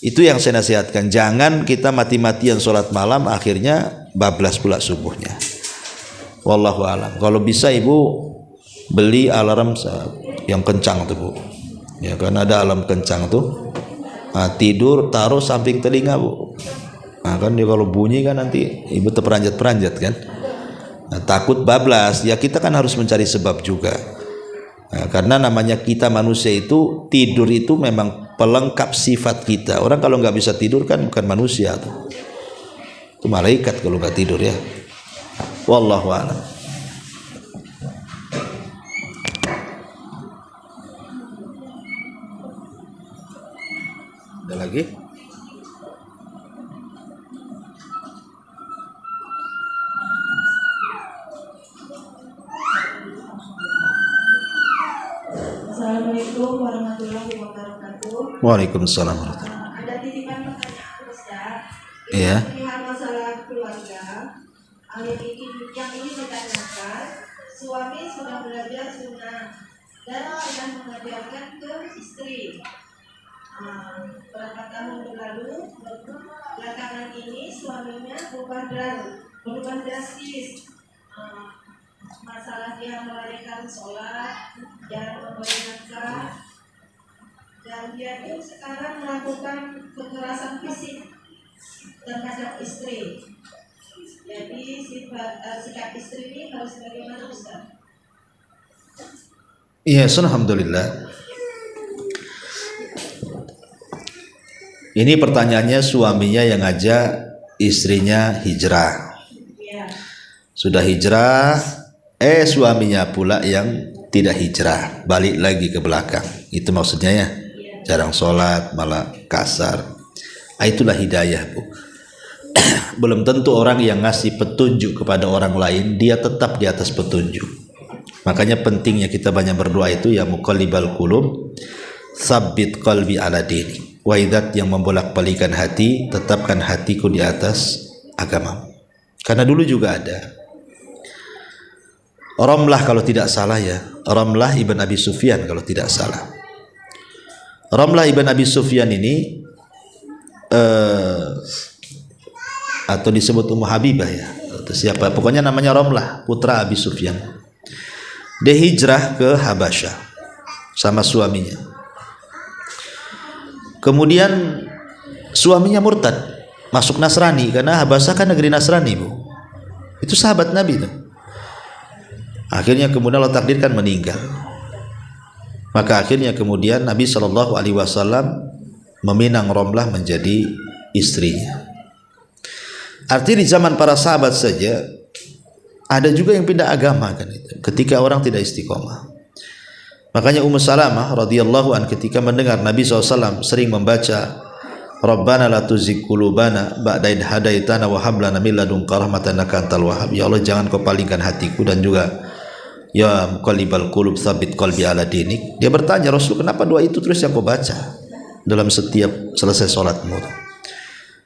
itu yang saya nasihatkan, jangan kita mati-matian sholat malam akhirnya bablas pula subuhnya. Wallahu alam. Kalau bisa ibu beli alarm yang kencang tuh bu, ya kan ada alarm kencang tuh. Nah, tidur taruh samping telinga bu. Nah kan dia kalau bunyi kan nanti ibu terperanjat-peranjat kan. Nah, takut bablas, ya kita kan harus mencari sebab juga. Nah, karena namanya kita manusia itu, tidur itu memang pelengkap sifat kita. Orang kalau nggak bisa tidur kan bukan manusia tuh. Itu malaikat kalau nggak tidur ya. Wallahu a'lam. Ada lagi? Assalamualaikum warahmatullahi wabarakatuh. Waalaikumsalam. Ada titipan pertanyaan Ustaz. Iya. Perihal masalah keluarga. Yang ini ditanyakan, suami sudah belajar sunnah dan sudah mengajarkan ke istri. Berapa tahun berlalu, belakangan ini suaminya berubah drastis. Masalah dia melalaikan sholat dan memberi nafkah, dan dia itu sekarang melakukan kekerasan fisik terhadap istri. Jadi sikap istri ini harus bagaimana Ustaz? Iya, alhamdulillah. Ini pertanyaannya, suaminya yang ngajak istrinya hijrah. Ya. Sudah hijrah, suaminya pula yang tidak hijrah, balik lagi ke belakang. Itu maksudnya ya. Jarang sholat, malah kasar. Itulah hidayah bu. Belum tentu orang yang ngasih petunjuk kepada orang lain dia tetap di atas petunjuk. Makanya pentingnya kita banyak berdoa itu, ya muqallibal qulub tsabbit qalbi ala dini. Waidat yang membolak-balikan hati, tetapkan hatiku di atas agama. Karena dulu juga ada Ramlah kalau tidak salah ya, Ramlah ibn Abi Sufyan kalau tidak salah. Ramlah ibn Abi Sufyan ini atau disebut Ummu Habibah ya, atau siapa, pokoknya namanya Ramlah, putra Abi Sufyan. Dia hijrah ke Habasyah sama suaminya. Kemudian suaminya murtad, masuk Nasrani, karena Habasyah kan negeri Nasrani bu. Itu sahabat Nabi tuh. Akhirnya kemudian Allah takdirkan meninggal. Maka akhirnya kemudian Nabi SAW meminang Ramlah menjadi istrinya. Artinya di zaman para sahabat saja ada juga yang pindah agama kan itu, ketika orang tidak istiqomah. Makanya Ummu Salamah radhiyallahu an ketika mendengar Nabi SAW sering membaca Rabbana la tuzigh qulubana ba'da idh hadaitana wa hab lana min ladunka rahmatan innaka antal wahhab. Ya Allah, jangan kau palingkan hatiku, dan juga ya muqallibal qulub tsabbit qalbi ala dinik. Dia bertanya, Rasul, kenapa doa itu terus yang kau baca dalam setiap selesai sholatmu?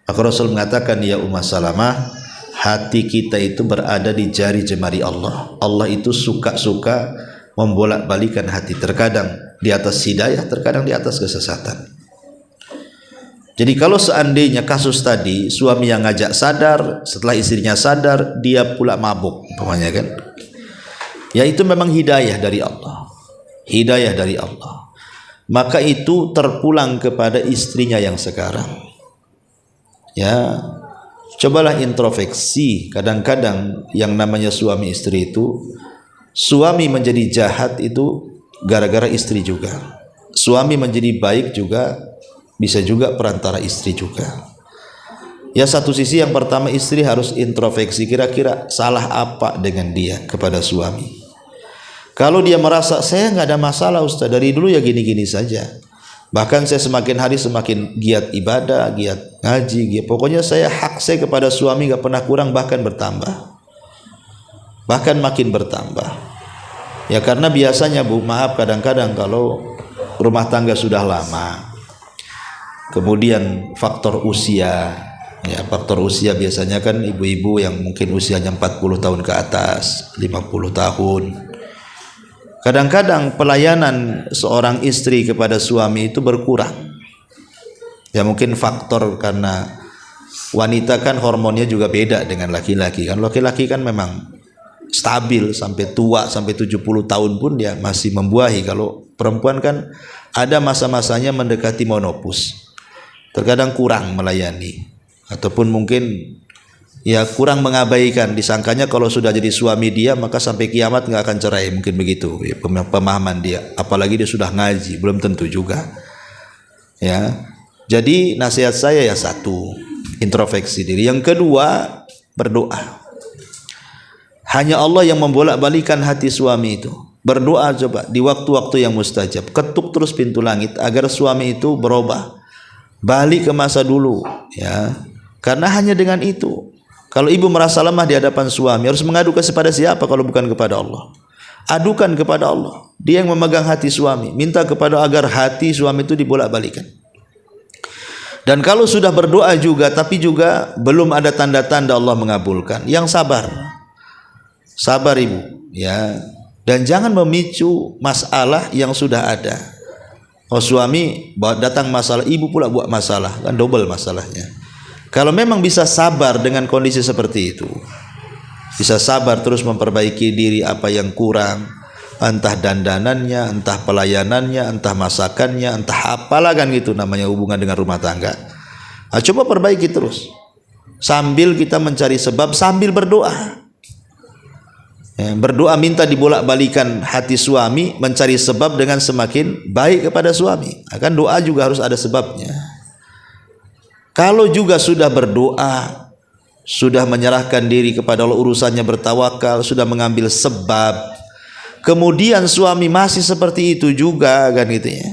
Maka Rasul mengatakan, ya Ummu Salamah, hati kita itu berada di jari jemari Allah. Allah itu suka-suka membolak-balikan hati, terkadang di atas hidayah, terkadang di atas kesesatan. Jadi kalau seandainya kasus tadi suami yang ngajak sadar, setelah istrinya sadar dia pula mabuk umpamanya kan, yaitu memang hidayah dari Allah. Hidayah dari Allah. Maka itu terpulang kepada istrinya yang sekarang. Ya, cobalah introspeksi. Kadang-kadang yang namanya suami istri itu, suami menjadi jahat itu gara-gara istri juga. Suami menjadi baik juga bisa juga perantara istri juga. Ya, satu sisi yang pertama istri harus introspeksi, kira-kira salah apa dengan dia kepada suami. Kalau dia merasa saya nggak ada masalah Ustaz, dari dulu ya gini-gini saja, bahkan saya semakin hari semakin giat ibadah, giat ngaji, giat, pokoknya hak saya kepada suami nggak pernah kurang, bahkan bertambah, bahkan makin bertambah. Ya karena biasanya Bu, maaf, kadang-kadang kalau rumah tangga sudah lama, kemudian faktor usia. Ya, faktor usia biasanya kan ibu-ibu yang mungkin usianya 40 tahun ke atas, 50 tahun. Kadang-kadang pelayanan seorang istri kepada suami itu berkurang. Ya mungkin faktor karena wanita kan hormonnya juga beda dengan laki-laki kan. Laki-laki kan memang stabil sampai tua, sampai 70 tahun pun dia masih membuahi. Kalau perempuan kan ada masa-masanya mendekati menopause. Terkadang kurang melayani. Ataupun mungkin ya kurang mengabaikan, disangkanya kalau sudah jadi suami dia maka sampai kiamat nggak akan cerai, mungkin begitu ya, pemahaman dia. Apalagi dia sudah ngaji, belum tentu juga. Ya, jadi nasihat saya ya satu, introspeksi diri. Yang kedua, berdoa. Hanya Allah yang membolak-balikan hati suami itu. Berdoa coba di waktu-waktu yang mustajab, ketuk terus pintu langit agar suami itu berubah, balik ke masa dulu, ya. Karena hanya dengan itu, kalau ibu merasa lemah di hadapan suami, harus mengadukan kepada siapa kalau bukan kepada Allah? Adukan kepada Allah. Dia yang memegang hati suami. Minta kepada agar hati suami itu dibolak-balikan. Dan kalau sudah berdoa juga, tapi juga belum ada tanda-tanda Allah mengabulkan, yang sabar. Sabar ibu, ya. Dan jangan memicu masalah yang sudah ada. Oh, suami datang masalah, ibu pula buat masalah, kan double masalahnya. Kalau memang bisa sabar dengan kondisi seperti itu, bisa sabar terus memperbaiki diri apa yang kurang, entah dandanannya, entah pelayanannya, entah masakannya, entah apalah kan gitu namanya hubungan dengan rumah tangga. Nah, coba perbaiki terus, sambil kita mencari sebab, sambil berdoa. Ya, berdoa minta dibolak-balikan hati suami, mencari sebab dengan semakin baik kepada suami. Akan doa juga harus ada sebabnya. Kalau juga sudah berdoa, sudah menyerahkan diri kepada Allah, urusannya bertawakal, sudah mengambil sebab, kemudian suami masih seperti itu juga kan gitu ya,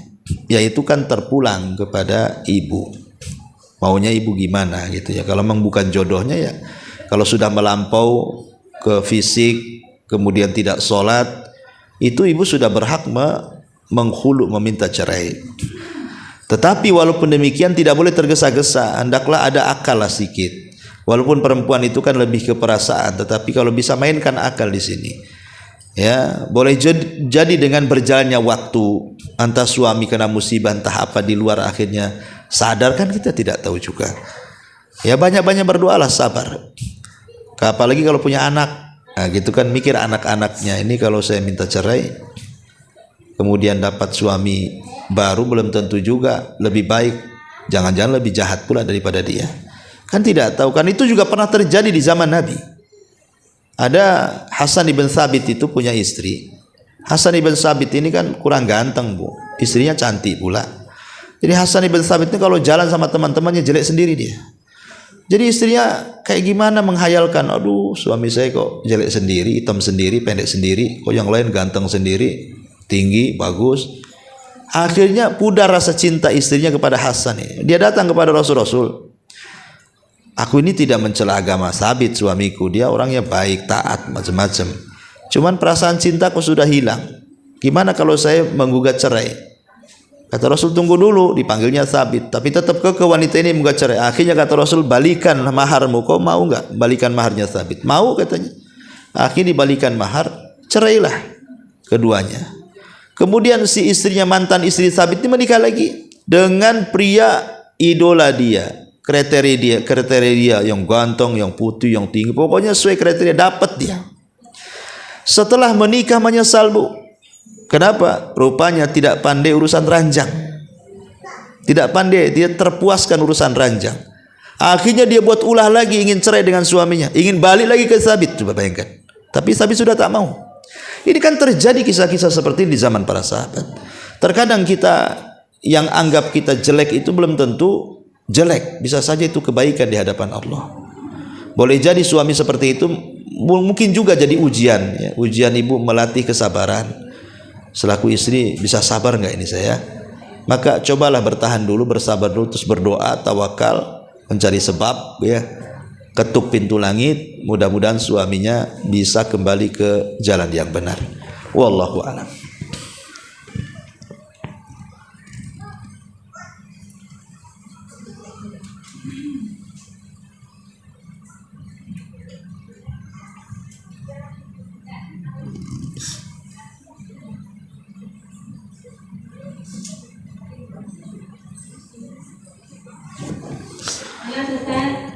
ya itu kan terpulang kepada ibu. Maunya ibu gimana gitu ya. Kalau memang bukan jodohnya ya, kalau sudah melampau ke fisik, kemudian tidak sholat, itu ibu sudah berhak menghulu, meminta cerai. Tetapi walaupun demikian tidak boleh tergesa-gesa, hendaklah ada akal lah sedikit. Walaupun perempuan itu kan lebih ke perasaan, tetapi kalau bisa mainkan akal di sini. Ya, boleh jadi dengan berjalannya waktu, entah suami kena musibah, entah apa di luar, akhirnya sadar, kan kita tidak tahu juga. Ya banyak-banyak berdoalah, sabar. Apalagi kalau punya anak, nah gitu kan, mikir anak-anaknya. Ini kalau saya minta cerai, kemudian dapat suami baru, belum tentu juga lebih baik, jangan-jangan lebih jahat pula daripada dia. Kan tidak tahu kan, itu juga pernah terjadi di zaman Nabi. Ada Hasan ibn Thabit itu punya istri. Hasan ibn Thabit ini kan kurang ganteng Bu, istrinya cantik pula. Jadi Hasan ibn Thabit ini kalau jalan sama teman-temannya jelek sendiri dia. Jadi istrinya kayak gimana menghayalkan, aduh suami saya kok jelek sendiri, hitam sendiri, pendek sendiri, kok yang lain ganteng sendiri, tinggi, bagus. Akhirnya pudar rasa cinta istrinya kepada Hasan ini. Dia datang kepada Rasul. Aku ini tidak mencela agama Thabit suamiku, dia orangnya baik, taat, macam-macam. Cuman perasaan cintaku sudah hilang. Gimana kalau saya menggugat cerai? Kata Rasul, tunggu dulu. Dipanggilnya Thabit, tapi tetap ke wanita ini menggugat cerai. Akhirnya kata Rasul, balikan maharmu. Kau mau nggak balikan maharnya Thabit? Mau katanya. Akhirnya dibalikan mahar, cerailah keduanya. Kemudian si istrinya, mantan istri Thabit ini menikah lagi dengan pria idola dia, kriteria dia yang ganteng, yang putih, yang tinggi, pokoknya sesuai kriteria dapat dia. Setelah menikah menyesal, Bu. Kenapa? Rupanya tidak pandai urusan ranjang. Tidak pandai, dia terpuaskan urusan ranjang. Akhirnya dia buat ulah lagi, ingin cerai dengan suaminya, ingin balik lagi ke Sabit. Coba bayangkan. Tapi Sabit sudah tak mau. Ini kan terjadi kisah-kisah seperti ini di zaman para sahabat. Terkadang kita yang anggap kita jelek itu belum tentu jelek. Bisa saja itu kebaikan di hadapan Allah. Boleh jadi suami seperti itu mungkin juga jadi ujian, ya. Ujian ibu melatih kesabaran. Selaku istri bisa sabar nggak ini saya? Maka cobalah bertahan dulu, bersabar dulu, terus berdoa, tawakal, mencari sebab, ya. Ketuk pintu langit, mudah-mudahan suaminya bisa kembali ke jalan yang benar. Wallahu a'lam.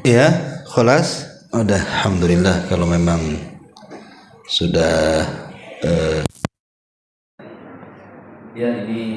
Ya, khalas. Udah, alhamdulillah kalau memang sudah ya ini